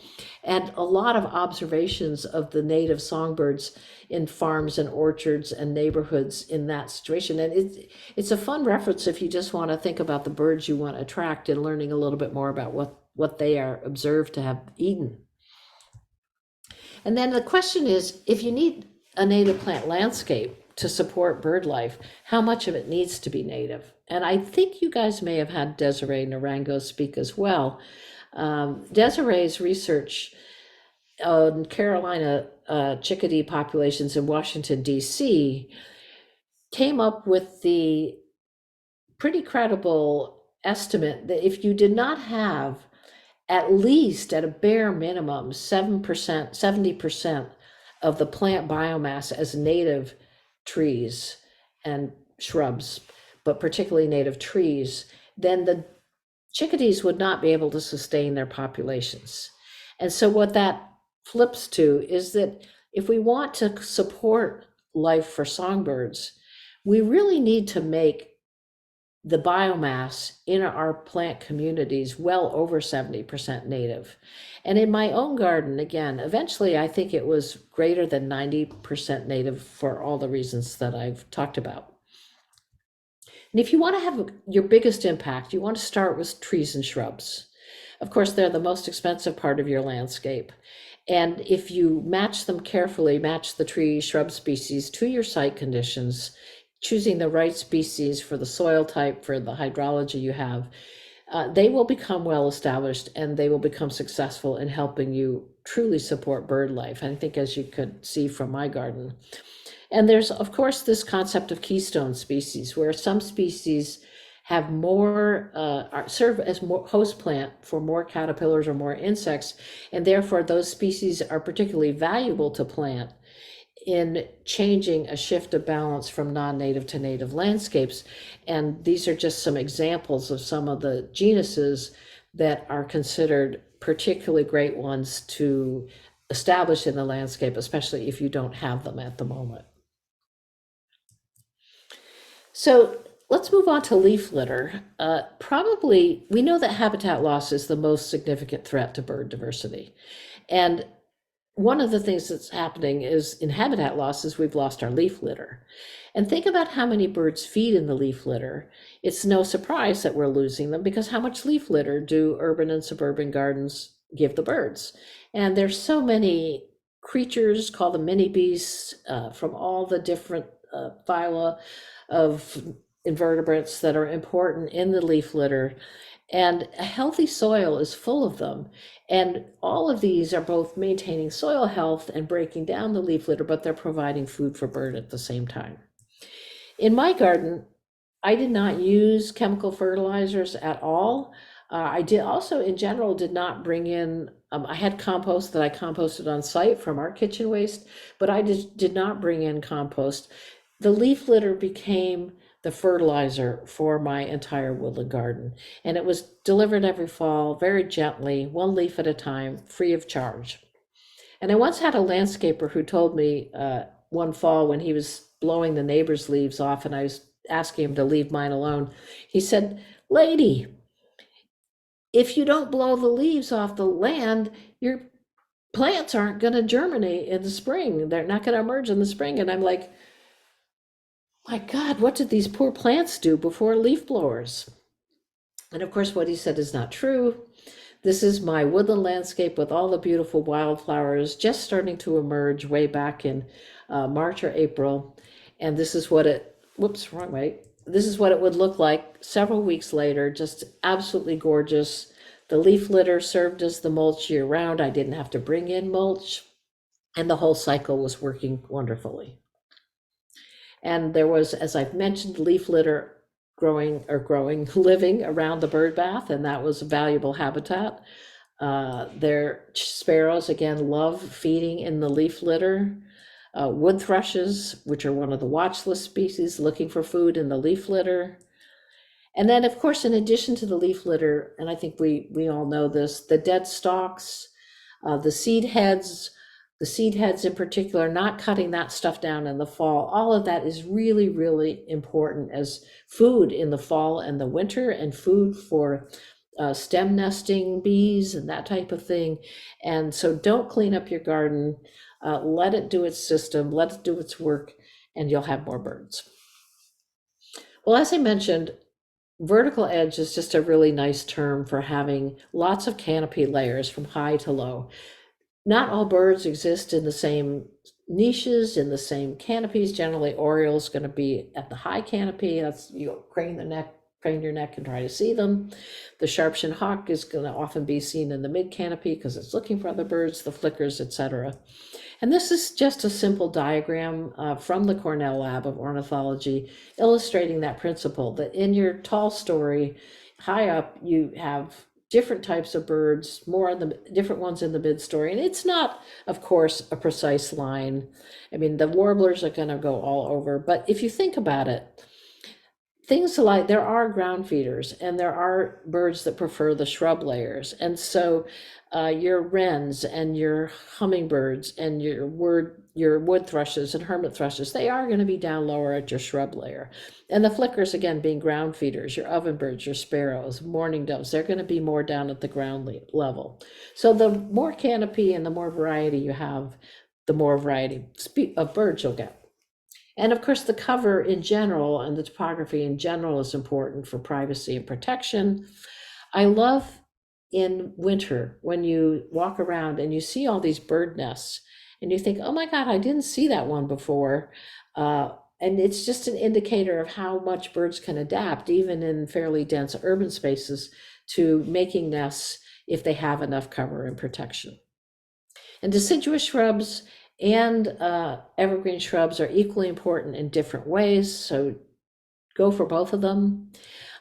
And a lot of observations of the native songbirds in farms and orchards and neighborhoods in that situation. And it's a fun reference if you just want to think about the birds you want to attract and learning a little bit more about what they are observed to have eaten. And then the question is, if you need a native plant landscape to support bird life, how much of it needs to be native? And I think you guys may have had Desiree Narango speak as well. Desiree's research on Carolina chickadee populations in Washington, D.C. came up with the pretty credible estimate that if you did not have at least at a bare minimum 7%, 70% of the plant biomass as native trees and shrubs, but particularly native trees, then the chickadees would not be able to sustain their populations. And so what that flips to is that if we want to support life for songbirds, we really need to make the biomass in our plant communities well over 70% native. And in my own garden, again, eventually I think it was greater than 90% native for all the reasons that I've talked about. And if you want to have your biggest impact, you want to start with trees and shrubs. Of course, they're the most expensive part of your landscape. And if you match them carefully, match the tree shrub species to your site conditions, choosing the right species for the soil type, for the hydrology you have, they will become well established and they will become successful in helping you truly support bird life. And I think, as you could see from my garden. And there's, of course, this concept of keystone species, where some species have more, serve as more host plant for more caterpillars or more insects, and therefore those species are particularly valuable to plant in changing a shift of balance from non-native to native landscapes. And these are just some examples of some of the genuses that are considered particularly great ones to establish in the landscape, especially if you don't have them at the moment. So let's move on to leaf litter. Probably, we know that habitat loss is the most significant threat to bird diversity. And one of the things that's happening is in habitat loss is we've lost our leaf litter. And think about how many birds feed in the leaf litter. It's no surprise that we're losing them, because how much leaf litter do urban and suburban gardens give the birds? And there's so many creatures, called the mini beasts, from all the different phyla of invertebrates that are important in the leaf litter. And a healthy soil is full of them. And all of these are both maintaining soil health and breaking down the leaf litter, but they're providing food for bird at the same time. In my garden, I did not use chemical fertilizers at all. I did also, in general, did not bring in, I had compost that I composted on site from our kitchen waste, but I did not bring in compost. The leaf litter became the fertilizer for my entire woodland garden. And it was delivered every fall, very gently, one leaf at a time, free of charge. And I once had a landscaper who told me one fall, when he was blowing the neighbor's leaves off and I was asking him to leave mine alone, he said, "Lady, if you don't blow the leaves off the land, your plants aren't going to germinate in the spring. They're not going to emerge in the spring." And I'm like, my God, what did these poor plants do before leaf blowers? And of course, what he said is not true. This is my woodland landscape with all the beautiful wildflowers just starting to emerge way back in March or April. And this is what it, whoops, wrong way. This is what it would look like several weeks later, just absolutely gorgeous. The leaf litter served as the mulch year round. I didn't have to bring in mulch, and the whole cycle was working wonderfully. And there was, as I've mentioned, leaf litter living around the bird bath, and that was a valuable habitat. Their sparrows, again, love feeding in the leaf litter. Wood thrushes, which are one of the watch list species, looking for food in the leaf litter. And then, of course, in addition to the leaf litter, and I think we all know this, the dead stalks, the seed heads in particular, not cutting that stuff down in the fall. All of that is really, really important as food in the fall and the winter, and food for stem nesting bees and that type of thing. And so don't clean up your garden. Let it do its system, let it do its work, and you'll have more birds. Well, as I mentioned, vertical edge is just a really nice term for having lots of canopy layers from high to low. Not all birds exist in the same niches, in the same canopies. Generally, Oriole's going to be at the high canopy. That's, you crane your neck and try to see them. The sharp-shinned hawk is going to often be seen in the mid canopy because it's looking for other birds, the flickers, etc. And this is just a simple diagram from the Cornell Lab of Ornithology, illustrating that principle, that in your tall story, high up, you have different types of birds, more on the different ones in the mid-story. And it's not, of course, a precise line. I mean, the warblers are going to go all over, but if you think about it, things like there are ground feeders and there are birds that prefer the shrub layers. And so your wrens and your hummingbirds and your wood thrushes and hermit thrushes, they are going to be down lower at your shrub layer. And the flickers, again, being ground feeders, your ovenbirds, your sparrows, mourning doves, they're going to be more down at the ground level. So the more canopy and the more variety you have, the more variety of birds you'll get. And of course, the cover in general and the topography in general is important for privacy and protection. I love in winter when you walk around and you see all these bird nests and you think, oh my God, I didn't see that one before. And it's just an indicator of how much birds can adapt, even in fairly dense urban spaces, to making nests if they have enough cover and protection. And deciduous shrubs and evergreen shrubs are equally important in different ways, so go for both of them.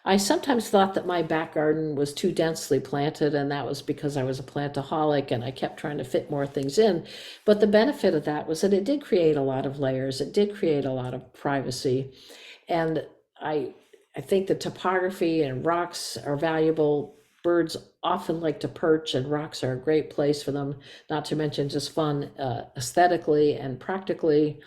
I sometimes thought that my back garden was too densely planted, and that was because I was a plantaholic and I kept trying to fit more things in. But the benefit of that was that it did create a lot of layers. It did create a lot of privacy. And I think the topography and rocks are valuable. Birds often like to perch, and rocks are a great place for them, not to mention just fun aesthetically and practically.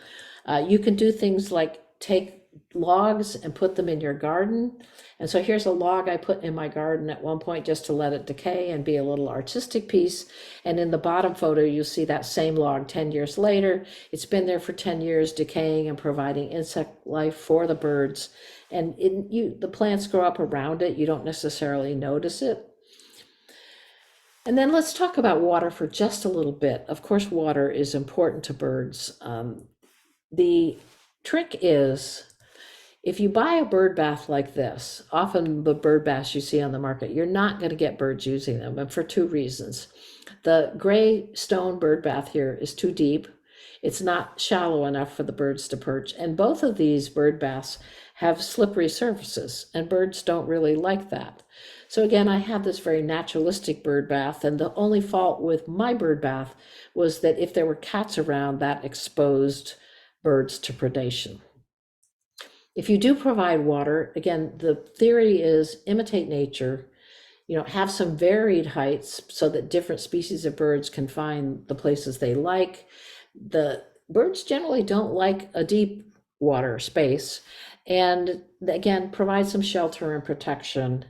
You can do things like take logs and put them in your garden. And so here's a log I put in my garden at one point just to let it decay and be a little artistic piece. And in the bottom photo, you see that same log 10 years later. It's been there for 10 years, decaying and providing insect life for the birds. And the plants grow up around it. You don't necessarily notice it. And then let's talk about water for just a little bit. Of course, water is important to birds. The trick is, if you buy a bird bath like this, often the bird baths you see on the market, you're not going to get birds using them, and for two reasons. The gray stone bird bath here is too deep. It's not shallow enough for the birds to perch, and both of these bird baths have slippery surfaces, and birds don't really like that. So again, I had this very naturalistic bird bath, and the only fault with my bird bath was that if there were cats around, that exposed birds to predation. If you do provide water, again, the theory is imitate nature, have some varied heights so that different species of birds can find the places they like. The birds generally don't like a deep water space. And again, provide some shelter and protection.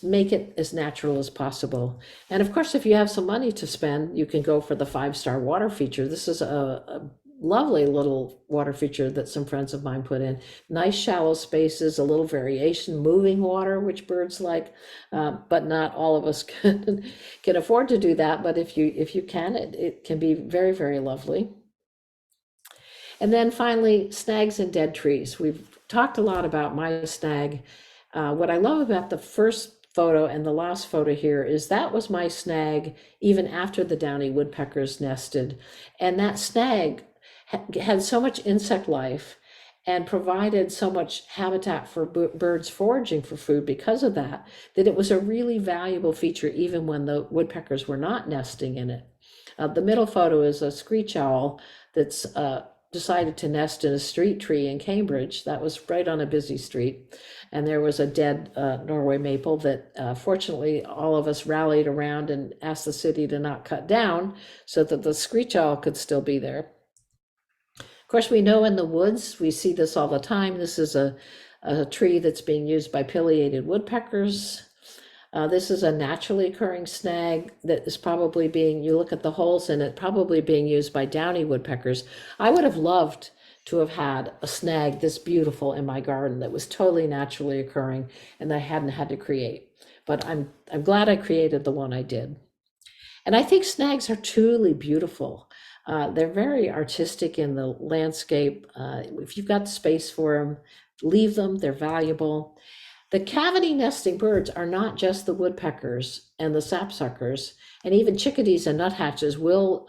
Make it as natural as possible. And of course, if you have some money to spend, you can go for the 5-star water feature. This is a lovely little water feature that some friends of mine put in. Nice shallow spaces, a little variation, moving water, which birds like, but not all of us can afford to do that. But if you can, it can be very, very lovely. And then finally, snags and dead trees. We've talked a lot about my snag. What I love about the first photo and the last photo here is that was my snag even after the downy woodpeckers nested. And that snag had so much insect life and provided so much habitat for birds foraging for food because of that it was a really valuable feature even when the woodpeckers were not nesting in it. The middle photo is a screech owl that's decided to nest in a street tree in Cambridge. That was right on a busy street. And there was a dead Norway maple that fortunately all of us rallied around and asked the city to not cut down so that the screech owl could still be there. Of course, we know in the woods, we see this all the time. This is a tree that's being used by pileated woodpeckers. This is a naturally occurring snag that is probably you look at the holes in it, probably being used by downy woodpeckers. I would have loved to have had a snag this beautiful in my garden that was totally naturally occurring and I hadn't had to create. But I'm glad I created the one I did. And I think snags are truly beautiful. They're very artistic in the landscape. If you've got space for them, leave them, they're valuable. The cavity nesting birds are not just the woodpeckers and the sapsuckers, and even chickadees and nuthatches will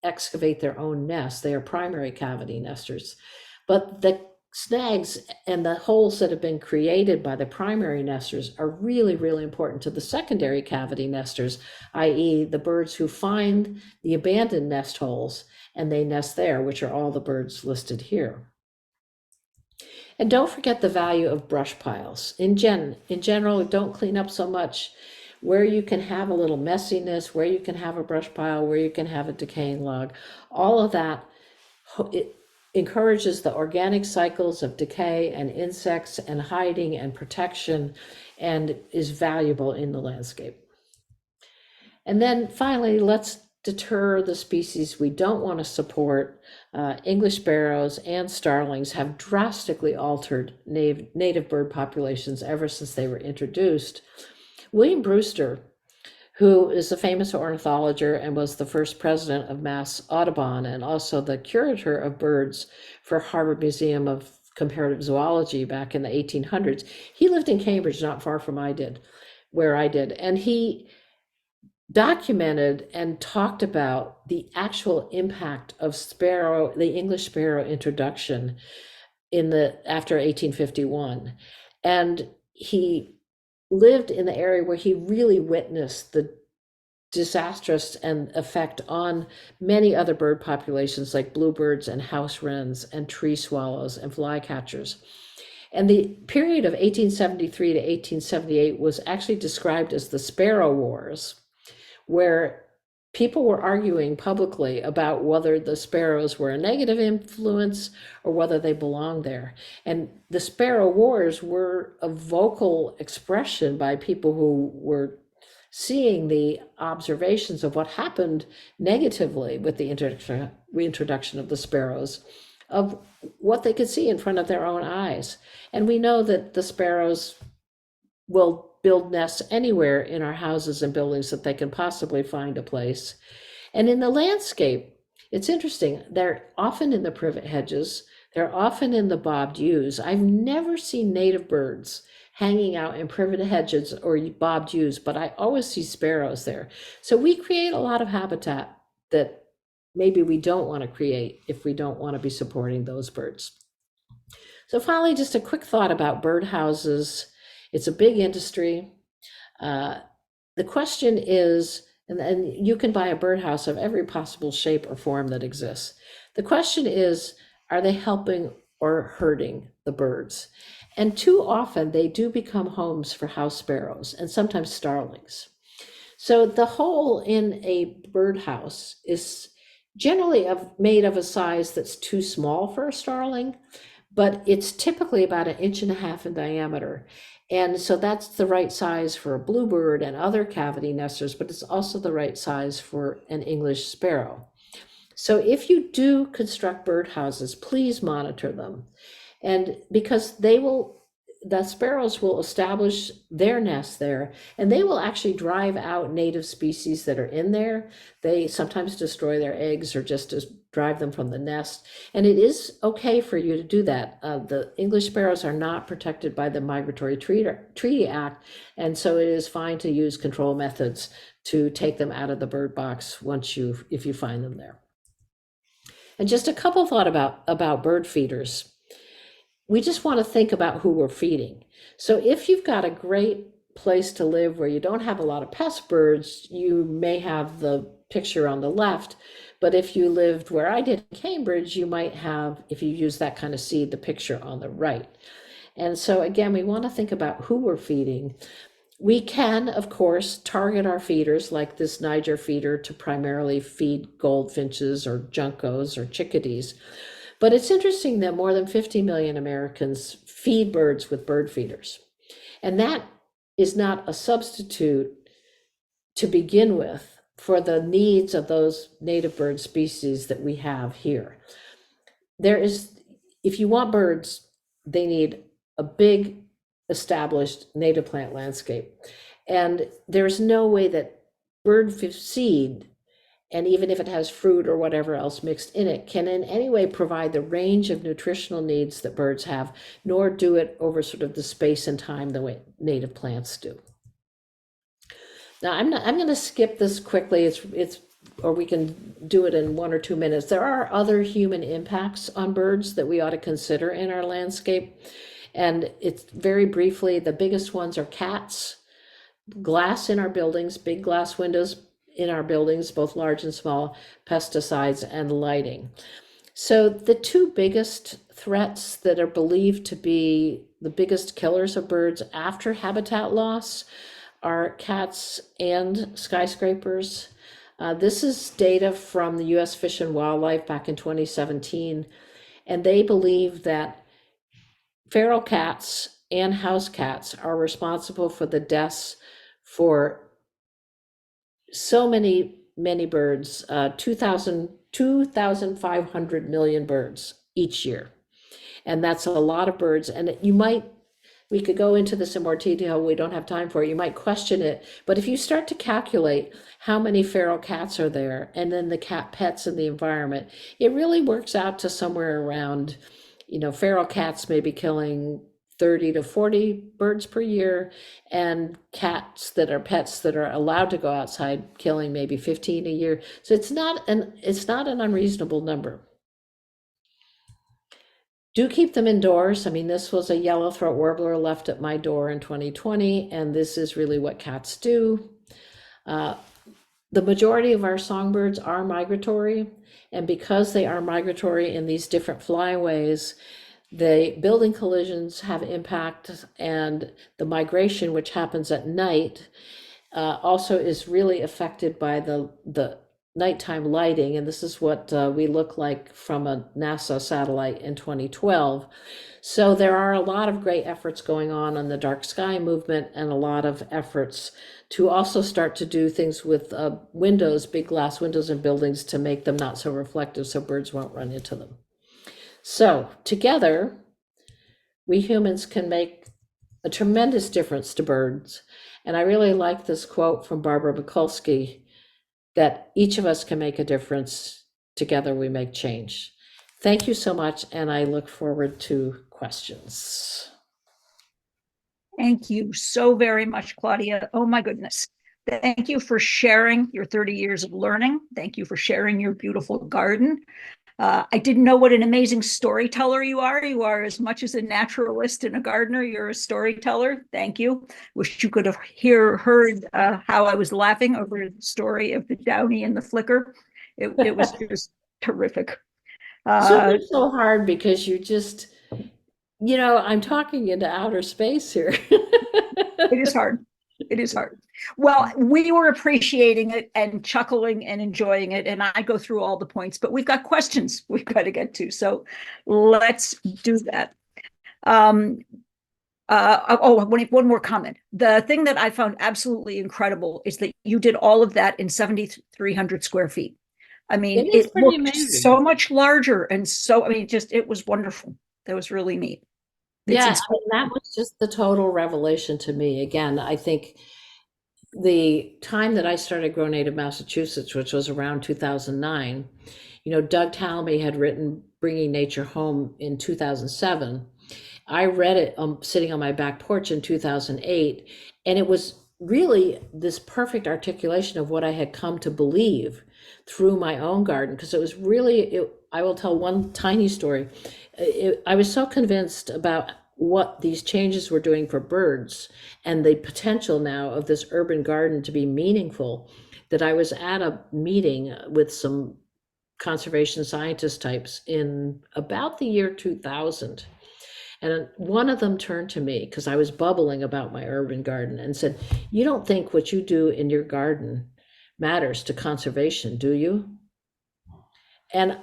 excavate their own nests. They are primary cavity nesters. But the snags and the holes that have been created by the primary nesters are really, really important to the secondary cavity nesters, i.e. the birds who find the abandoned nest holes and they nest there, which are all the birds listed here. And don't forget the value of brush piles. In general, don't clean up so much. Where you can have a little messiness, where you can have a brush pile, where you can have a decaying log, all of that, it encourages the organic cycles of decay and insects and hiding and protection, and is valuable in the landscape. And then finally, let's deter the species we don't want to support. English sparrows and starlings have drastically altered native bird populations ever since they were introduced. William Brewster, who is a famous ornithologer and was the first president of Mass Audubon and also the curator of birds for Harvard Museum of Comparative Zoology back in the 1800s. He lived in Cambridge, not far from where I did, and he documented and talked about the actual impact of the English sparrow introduction after 1851. And he lived in the area where he really witnessed the disastrous effect on many other bird populations like bluebirds and house wrens and tree swallows and flycatchers. And the period of 1873 to 1878 was actually described as the Sparrow Wars, where people were arguing publicly about whether the sparrows were a negative influence or whether they belonged there. And the Sparrow Wars were a vocal expression by people who were seeing the observations of what happened negatively with the reintroduction of the sparrows, of what they could see in front of their own eyes. And we know that the sparrows will build nests anywhere in our houses and buildings that they can possibly find a place. And in the landscape, it's interesting, they're often in the privet hedges, they're often in the bobbed yews. I've never seen native birds hanging out in privet hedges or bobbed yews, but I always see sparrows there. So we create a lot of habitat that maybe we don't want to create if we don't want to be supporting those birds. So finally, just a quick thought about birdhouses. It's a big industry. The question is, and you can buy a birdhouse of every possible shape or form that exists. The question is, are they helping or hurting the birds? And too often they do become homes for house sparrows and sometimes starlings. So the hole in a birdhouse is generally made of a size that's too small for a starling, but it's typically about 1.5 inches in diameter. And so that's the right size for a bluebird and other cavity nesters, but it's also the right size for an English sparrow. So if you do construct birdhouses, please monitor them. And because the sparrows will establish their nests there, and they will actually drive out native species that are in there. They sometimes destroy their eggs or just drive them from the nest. And it is okay for you to do that. The English sparrows are not protected by the Migratory Treaty Act, and so it is fine to use control methods to take them out of the bird box if you find them there. And just a couple thoughts about bird feeders. We just want to think about who we're feeding. So if you've got a great place to live where you don't have a lot of pest birds, you may have the picture on the left. But if you lived where I did in Cambridge, you might have, if you use that kind of seed, the picture on the right. And so again, we want to think about who we're feeding. We can, of course, target our feeders like this Niger feeder to primarily feed goldfinches or juncos or chickadees. But it's interesting that more than 50 million Americans feed birds with bird feeders. And that is not a substitute to begin with for the needs of those native bird species that we have here. If you want birds, they need a big established native plant landscape. And there's no way that bird seed, and even if it has fruit or whatever else mixed in it, can in any way provide the range of nutritional needs that birds have, nor do it over sort of the space and time the way native plants do. Now, I'm going to skip this quickly. It's or we can do it in 1 or 2 minutes. There are other human impacts on birds that we ought to consider in our landscape. And it's very briefly, the biggest ones are cats, glass in our buildings, big glass windows in our buildings, both large and small, pesticides, and lighting. So the two biggest threats that are believed to be the biggest killers of birds after habitat loss are cats and skyscrapers. This is data from the US Fish and Wildlife back in 2017, and they believe that feral cats and house cats are responsible for the deaths for so many birds, 2,500 million birds each year. And that's a lot of birds. And we could go into this in more detail. We don't have time for it. You might question it. But if you start to calculate how many feral cats are there and then the cat pets in the environment, it really works out to somewhere around, feral cats may be killing 30 to 40 birds per year, and cats that are pets that are allowed to go outside killing maybe 15 a year. So it's not an unreasonable number. Do keep them indoors. I mean, this was a yellow-throat warbler left at my door in 2020, and this is really what cats do. The majority of our songbirds are migratory, and because they are migratory in these different flyways, the building collisions have impact, and the migration, which happens at night, also is really affected by the nighttime lighting. And this is what we look like from a NASA satellite in 2012. So there are a lot of great efforts going on the dark sky movement, and a lot of efforts to also start to do things with windows, big glass windows in buildings, to make them not so reflective so birds won't run into them. So together, we humans can make a tremendous difference to birds. And I really like this quote from Barbara Mikulski, that each of us can make a difference. Together we make change. Thank you so much, and I look forward to questions. Thank you so very much, Claudia. Oh my goodness. Thank you for sharing your 30 years of learning. Thank you for sharing your beautiful garden. I didn't know what an amazing storyteller you are. You are as much as a naturalist and a gardener. You're a storyteller. Thank you. Wish you could have heard how I was laughing over the story of the downy and the flicker. It was just terrific. So hard because I'm talking into outer space here. It is hard. It is hard. Well, we were appreciating it and chuckling and enjoying it. And I go through all the points, but we've got questions we've got to get to. So let's do that. One more comment. The thing that I found absolutely incredible is that you did all of that in 7,300 square feet. I mean, it looked so much larger. And so, I mean, it was wonderful. That was really neat. Yeah, that was just the total revelation to me. Again, I think the time that I started Grow Native Massachusetts, which was around 2009, Doug Talmy had written Bringing Nature Home in 2007. I read it sitting on my back porch in 2008, and it was really this perfect articulation of what I had come to believe through my own garden, because it was really, I will tell one tiny story. I was so convinced about what these changes were doing for birds and the potential now of this urban garden to be meaningful, that I was at a meeting with some conservation scientist types in about the year 2000. And one of them turned to me, because I was bubbling about my urban garden, and said, "You don't think what you do in your garden matters to conservation, do you?" And,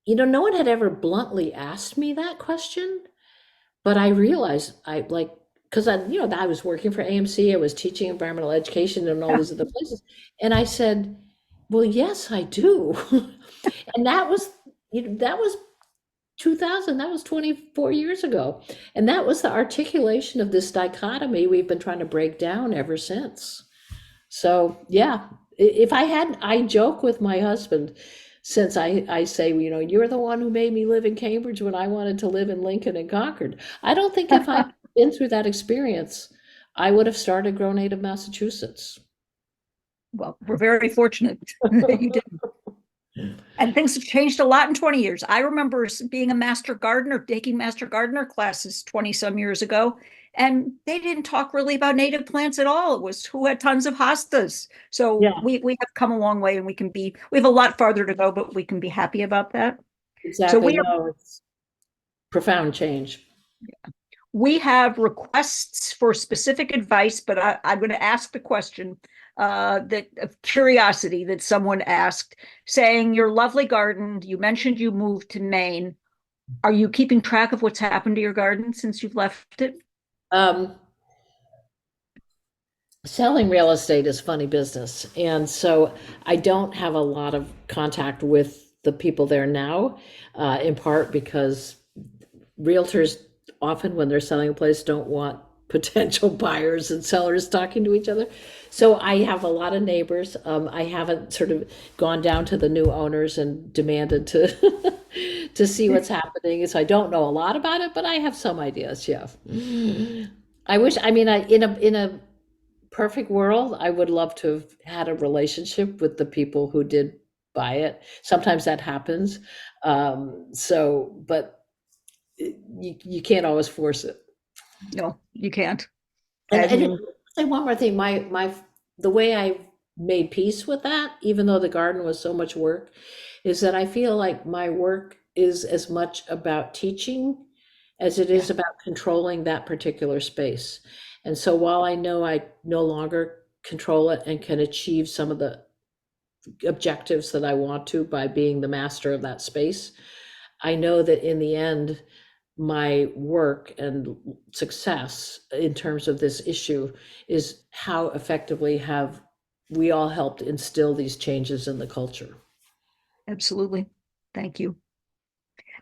no one had ever bluntly asked me that question, but I realized because I was working for AMC, I was teaching environmental education in all these other places. And I said, well, yes, I do. And that was 2000, that was 24 years ago. And that was the articulation of this dichotomy we've been trying to break down ever since. So yeah, I joke with my husband, since I say, you're the one who made me live in Cambridge when I wanted to live in Lincoln and Concord. I don't think if I'd been through that experience, I would have started Grow Native Massachusetts. Well, we're very fortunate that you did. And things have changed a lot in 20 years. I remember being a master gardener, taking master gardener classes 20 some years ago, and they didn't talk really about native plants at all. It was who had tons of hostas. So Yeah, we have come a long way, and we have a lot farther to go, but we can be happy about that. So exactly. No, it's profound change. we have requests for specific advice, but I'm going to ask the question that of curiosity that someone asked, saying your lovely garden. You mentioned you moved to Maine. Are you keeping track of what's happened to your garden since you've left it? Um, Selling real estate is funny business. And so I don't have a lot of contact with the people there now, in part because realtors often, when they're selling a place, don't want potential buyers and sellers talking to each other. So I have a lot of neighbors. I haven't sort of gone down to the new owners and demanded to to see what's happening. So I don't know a lot about it, but I have some ideas. Yeah. I wish. I mean, in a perfect world, I would love to have had a relationship with the people who did buy it. Sometimes that happens. But you can't always force it. No, you can't. And I And just say one more thing. My the way I made peace with that, even though the garden was so much work, is that I feel like my work is as much about teaching as it yeah, is about controlling that particular space. And so while I know I no longer control it and can achieve some of the objectives that I want to by being the master of that space, I know that in the end, my work and success in terms of this issue is how effectively have we all helped instill these changes in the culture. absolutely. Thank you.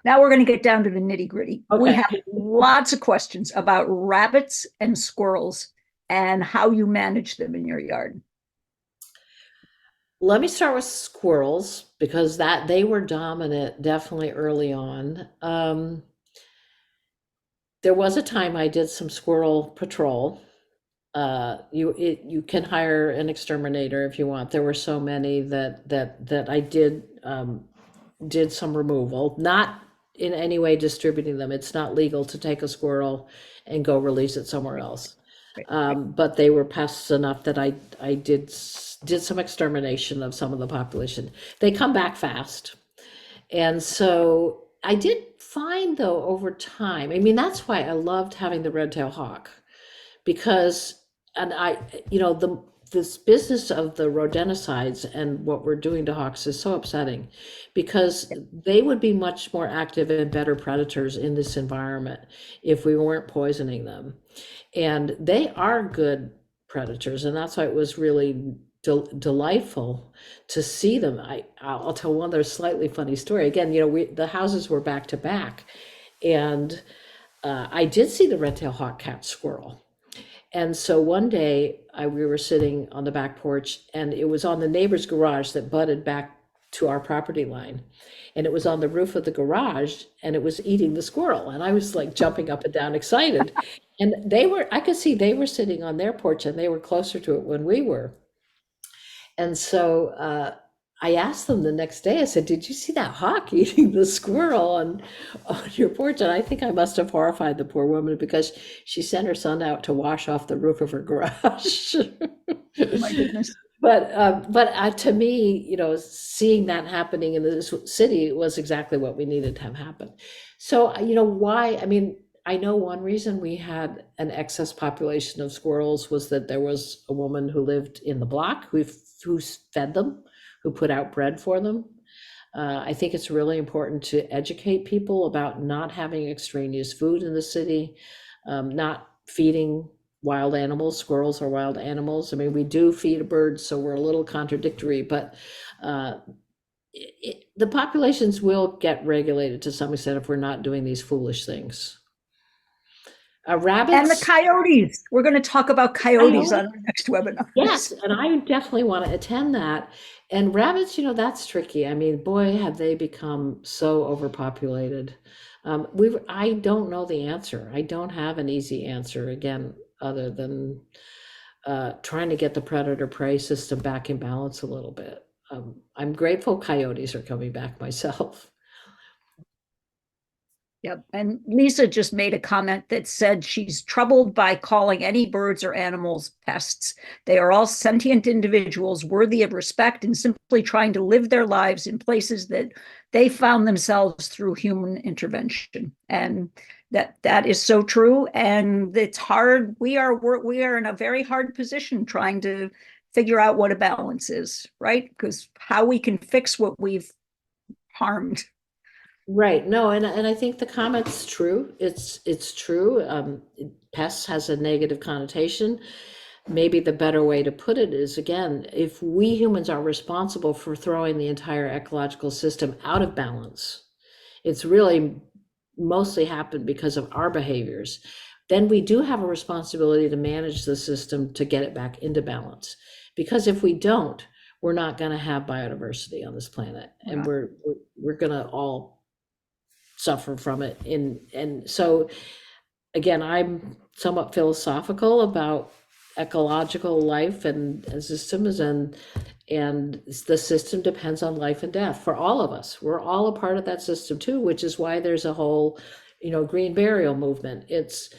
Now we're going to get down to the nitty gritty. We Okay, have lots of questions about rabbits and squirrels and how you manage them in your yard. let me start with squirrels because that they were dominant definitely early on. There was a time I did some squirrel patrol. You can hire an exterminator if you want. There were so many that I did some removal, not in any way distributing them. It's not legal to take a squirrel and go release it somewhere else. Right. But they were pests enough that I did some extermination of some of the population. They come back fast. And so I did find though over time, I mean, that's why I loved having the red-tailed hawk because and I the this business of the rodenticides and what we're doing to hawks is so upsetting because they would be much more active and better predators in this environment if we weren't poisoning them. And they are good predators, and that's why it was really delightful to see them. I'll tell one other slightly funny story. Again, the houses were back to back, and I did see the red-tailed hawk catch squirrel. And so one day we were sitting on the back porch and it was on the neighbor's garage that butted back to our property line. And it was on the roof of the garage and it was eating the squirrel. And I was like jumping up and down excited. And I could see they were sitting on their porch and they were closer to it when we were. And so I asked them the next day, I said, did you see that hawk eating the squirrel on your porch? And I think I must have horrified the poor woman because she sent her son out to wash off the roof of her garage. My goodness. But to me, seeing that happening in this city was exactly what we needed to have happen. So, why? I mean, I know one reason we had an excess population of squirrels was that there was a woman who lived in the block who fed them, who put out bread for them. I think it's really important to educate people about not having extraneous food in the city, not feeding wild animals. Squirrels are wild animals. I mean, we do feed birds, so we're a little contradictory, but the populations will get regulated to some extent if we're not doing these foolish things. And the Rabbits, coyotes. We're going to talk about coyotes on coyotes, our next webinar. yes, and I definitely want to attend that. And rabbits, that's tricky. I mean, boy, have they become so overpopulated. I don't know the answer. I don't have an easy answer again, other than trying to get the predator-prey system back in balance a little bit. I'm grateful coyotes are coming back myself. Yep. And Lisa just made a comment that said she's troubled by calling any birds or animals pests. They are all sentient individuals worthy of respect and simply trying to live their lives in places that they found themselves through human intervention. And that is so true. And it's hard. We are in a very hard position trying to figure out what a balance is, right? Because how we can fix what we've harmed. Right. No, and I think the comment's true. It's true. Pests has a negative connotation. Maybe the better way to put it is, again, if we humans are responsible for throwing the entire ecological system out of balance, it's really mostly happened because of our behaviors, then we do have a responsibility to manage the system to get it back into balance. Because if we don't, we're not going to have biodiversity on this planet, and we're going to all suffer from it. And so again, I'm somewhat philosophical about ecological life and systems, and the system depends on life and death for all of us. We're all a part of that system too, which is why there's a whole, green burial movement. It's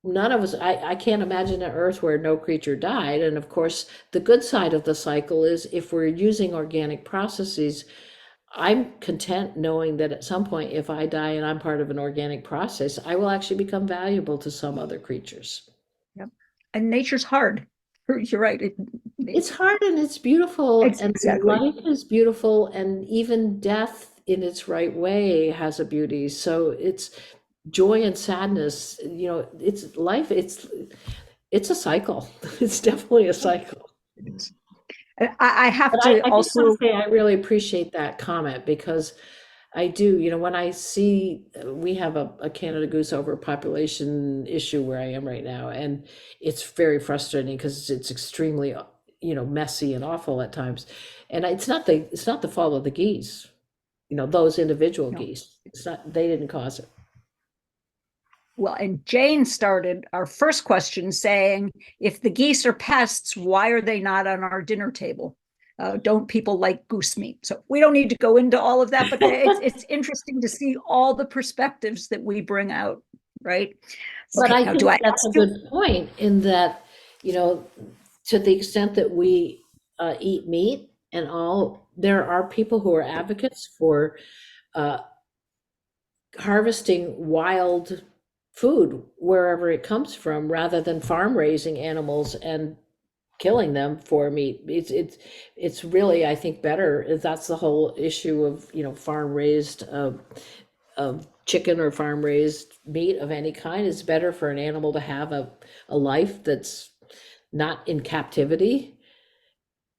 none of us, I can't imagine an earth where no creature died. And of course, the good side of the cycle is if we're using organic processes, I'm content knowing that at some point, if I die and I'm part of an organic process, I will actually become valuable to some other creatures. Yep. And nature's hard. You're right. It's hard and it's beautiful, and Exactly. life is beautiful, and even death in its right way has a beauty. So it's joy and sadness, it's life, it's a cycle. It's definitely a cycle. I have But to I just want also, to say I really appreciate that comment, because I do, when I see we have a Canada goose overpopulation issue where I am right now, and it's very frustrating because it's extremely, messy and awful at times. And it's not the fault of the geese, those individual you know, geese. It's not, they didn't cause it. well, and Jane started our first question saying, if the geese are pests, why are they not on our dinner table? Don't people like goose meat? So we don't need to go into all of that, but it's interesting to see all the perspectives that we bring out, right? But Okay, I now do I think that's ask a you? good point in that, you know, to the extent that we eat meat and all, there are people who are advocates for uh, harvesting wild food wherever it comes from rather than farm raising animals and killing them for meat. It's really, I think, better if that's the whole issue of, farm raised of chicken or farm raised meat of any kind. Is better for an animal to have a life that's not in captivity.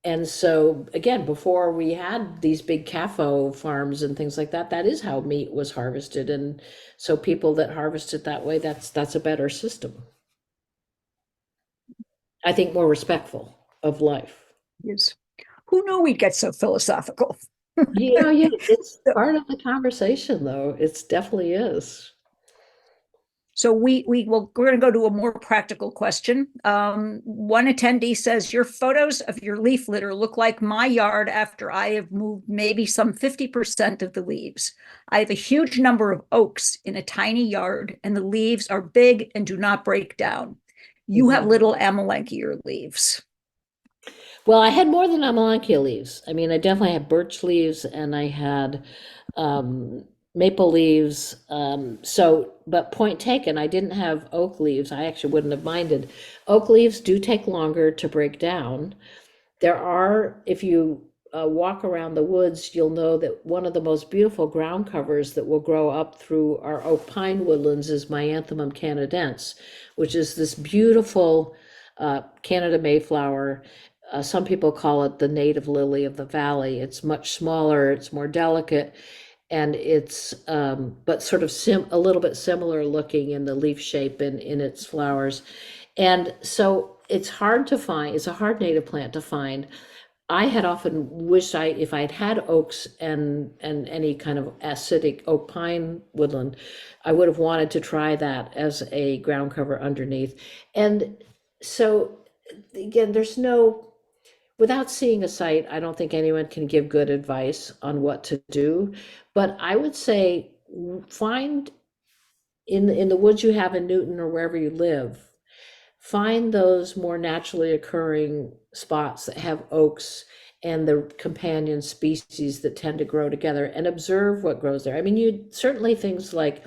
And so again, before we had these big CAFO farms and things like that, that is how meat was harvested. And so people that harvest it that way, that's a better system. I think more respectful of life. Yes. Who knew we'd get so philosophical? Yeah, it's part of the conversation though. It's definitely is. So we're going to go to a more practical question. One attendee says your photos of your leaf litter look like my yard after I have moved maybe some 50% of the leaves. I have a huge number of oaks in a tiny yard, and the leaves are big and do not break down. You have Mhm. little amelanchier leaves. Well, I had more than amelanchier leaves. I mean, I definitely had birch leaves and I had maple leaves. But point taken, I didn't have oak leaves. I actually wouldn't have minded. Oak leaves do take longer to break down. There are, if you walk around the woods, you'll know that one of the most beautiful ground covers that will grow up through our oak pine woodlands is Myanthemum canadense, which is this beautiful Canada Mayflower. Some people call it the native lily of the valley. It's much smaller, it's more delicate, and it's but sort of a little bit similar looking in the leaf shape and in its flowers. And so it's hard to find, it's a hard native plant to find. I had often wished if I'd had oaks and any kind of acidic oak pine woodland, I would have wanted to try that as a ground cover underneath. And so again, without seeing a site, I don't think anyone can give good advice on what to do. But I would say find in the woods you have in Newton or wherever you live, find those more naturally occurring spots that have oaks and the companion species that tend to grow together, and observe what grows there. I mean, you certainly things like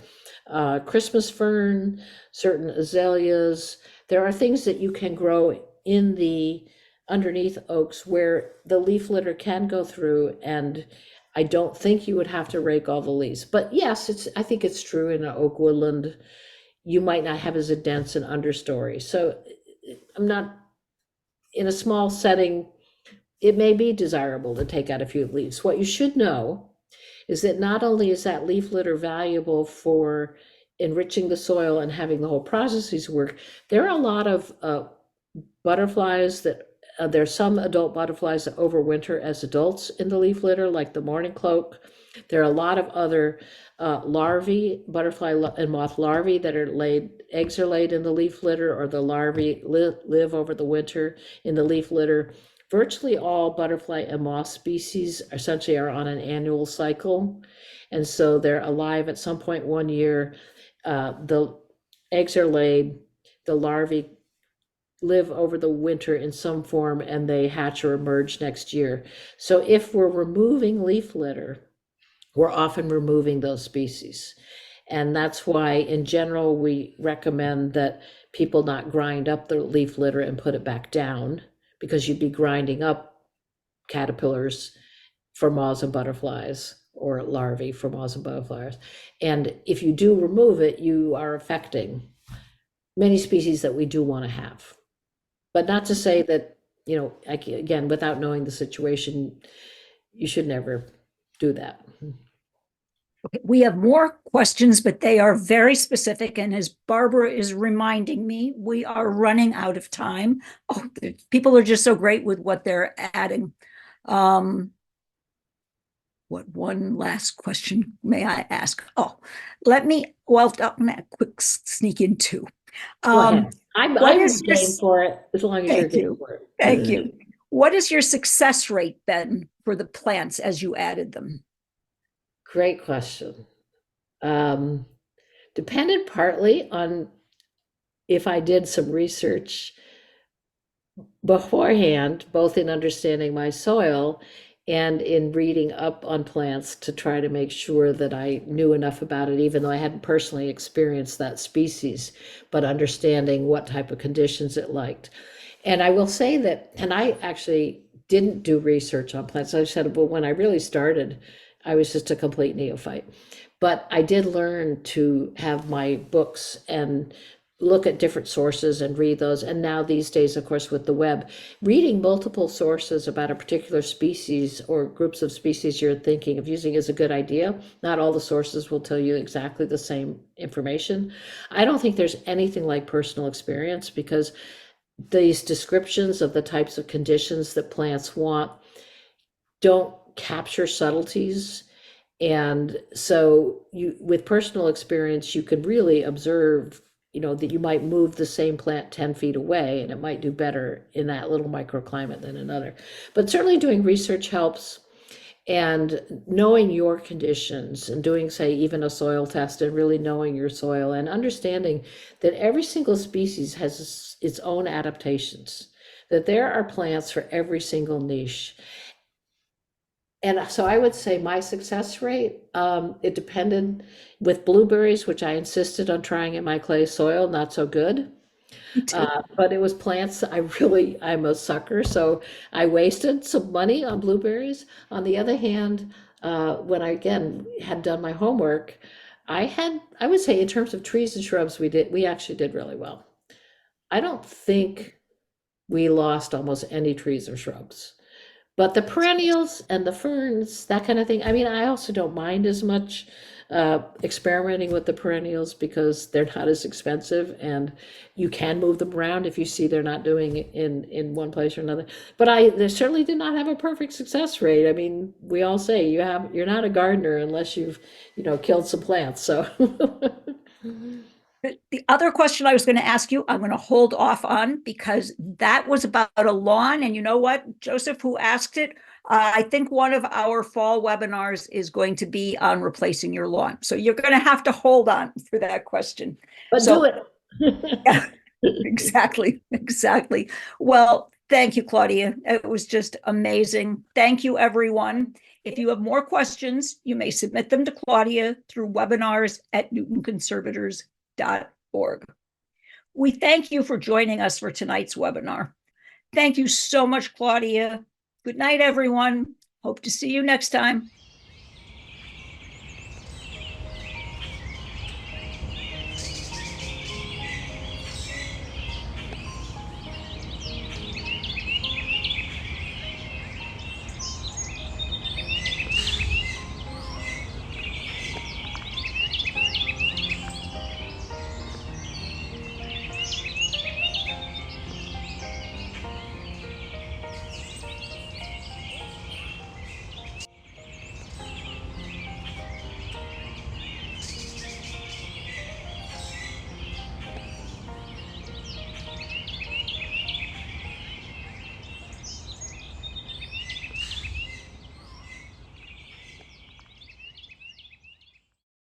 Christmas fern, certain azaleas. There are things that you can grow in the underneath oaks where the leaf litter can go through, and I don't think you would have to rake all the leaves. But yes, I think it's true in an oak woodland you might not have as a dense an understory. So I'm not in a small setting, it may be desirable to take out a few leaves. What you should know is that not only is that leaf litter valuable for enriching the soil and having the whole processes work, there are a lot of butterflies that there's some adult butterflies that overwinter as adults in the leaf litter, like the mourning cloak. There are a lot of other larvae, butterfly and moth larvae that are eggs are laid in the leaf litter, or the larvae live over the winter in the leaf litter. Virtually all butterfly and moth species essentially are on an annual cycle. And so they're alive at some point one year. The eggs are laid, the larvae live over the winter in some form, and they hatch or emerge next year. So if we're removing leaf litter, we're often removing those species. And that's why, in general, we recommend that people not grind up the leaf litter and put it back down, because you'd be grinding up caterpillars for moths and butterflies, or larvae for moths and butterflies. And if you do remove it, you are affecting many species that we do want to have. But not to say that, again, without knowing the situation, you should never do that. Okay, we have more questions, but they are very specific. And as Barbara is reminding me, we are running out of time. Oh, people are just so great with what they're adding. What one last question may I ask? Oh, I'm gonna quick sneak in two. Go ahead. Um, I'm what I'm is your, game for it, as long as you're thank game you, for thank it. you. What is your success rate been for the plants as you added them? Great question. Um, Depended partly on if I did some research beforehand, both in understanding my soil and in reading up on plants to try to make sure that I knew enough about it, even though I hadn't personally experienced that species, but understanding what type of conditions it liked. And I will say that, and I actually didn't do research on plants. I said, well, when I really started, I was just a complete neophyte. But I did learn to have my books and look at different sources and read those. And now these days, of course, with the web, reading multiple sources about a particular species or groups of species you're thinking of using is a good idea. Not all the sources will tell you exactly the same information. I don't think there's anything like personal experience, because these descriptions of the types of conditions that plants want don't capture subtleties. And so with personal experience, you could really observe, that you might move the same plant 10 feet away and it might do better in that little microclimate than another. But certainly doing research helps, and knowing your conditions and doing, say, even a soil test, and really knowing your soil and understanding that every single species has its own adaptations, that there are plants for every single niche. And so I would say my success rate, it depended with blueberries, which I insisted on trying in my clay soil, not so good. Me too. But it was plants, I'm a sucker, so I wasted some money on blueberries. On the other hand, when I again had done my homework, I would say in terms of trees and shrubs, we actually did really well. I don't think we lost almost any trees or shrubs. But the perennials and the ferns, that kind of thing, I mean, I also don't mind as much. experimenting with the perennials because they're not as expensive and you can move them around if you see they're not doing it in one place or another. But they certainly did not have a perfect success rate. I mean, we all say you're not a gardener unless you've, killed some plants. So The other question I was going to ask you, I'm going to hold off on because that was about a lawn. And you know what, Joseph, who asked it, I think one of our fall webinars is going to be on replacing your lawn. So you're going to have to hold on for that question. but do So it. exactly, exactly. Well, thank you, Claudia. It was just amazing. Thank you, everyone. If you have more questions, you may submit them to Claudia through webinars@newtonconservators.org. We thank you for joining us for tonight's webinar. Thank you so much, Claudia. Good night, everyone. Hope to see you next time.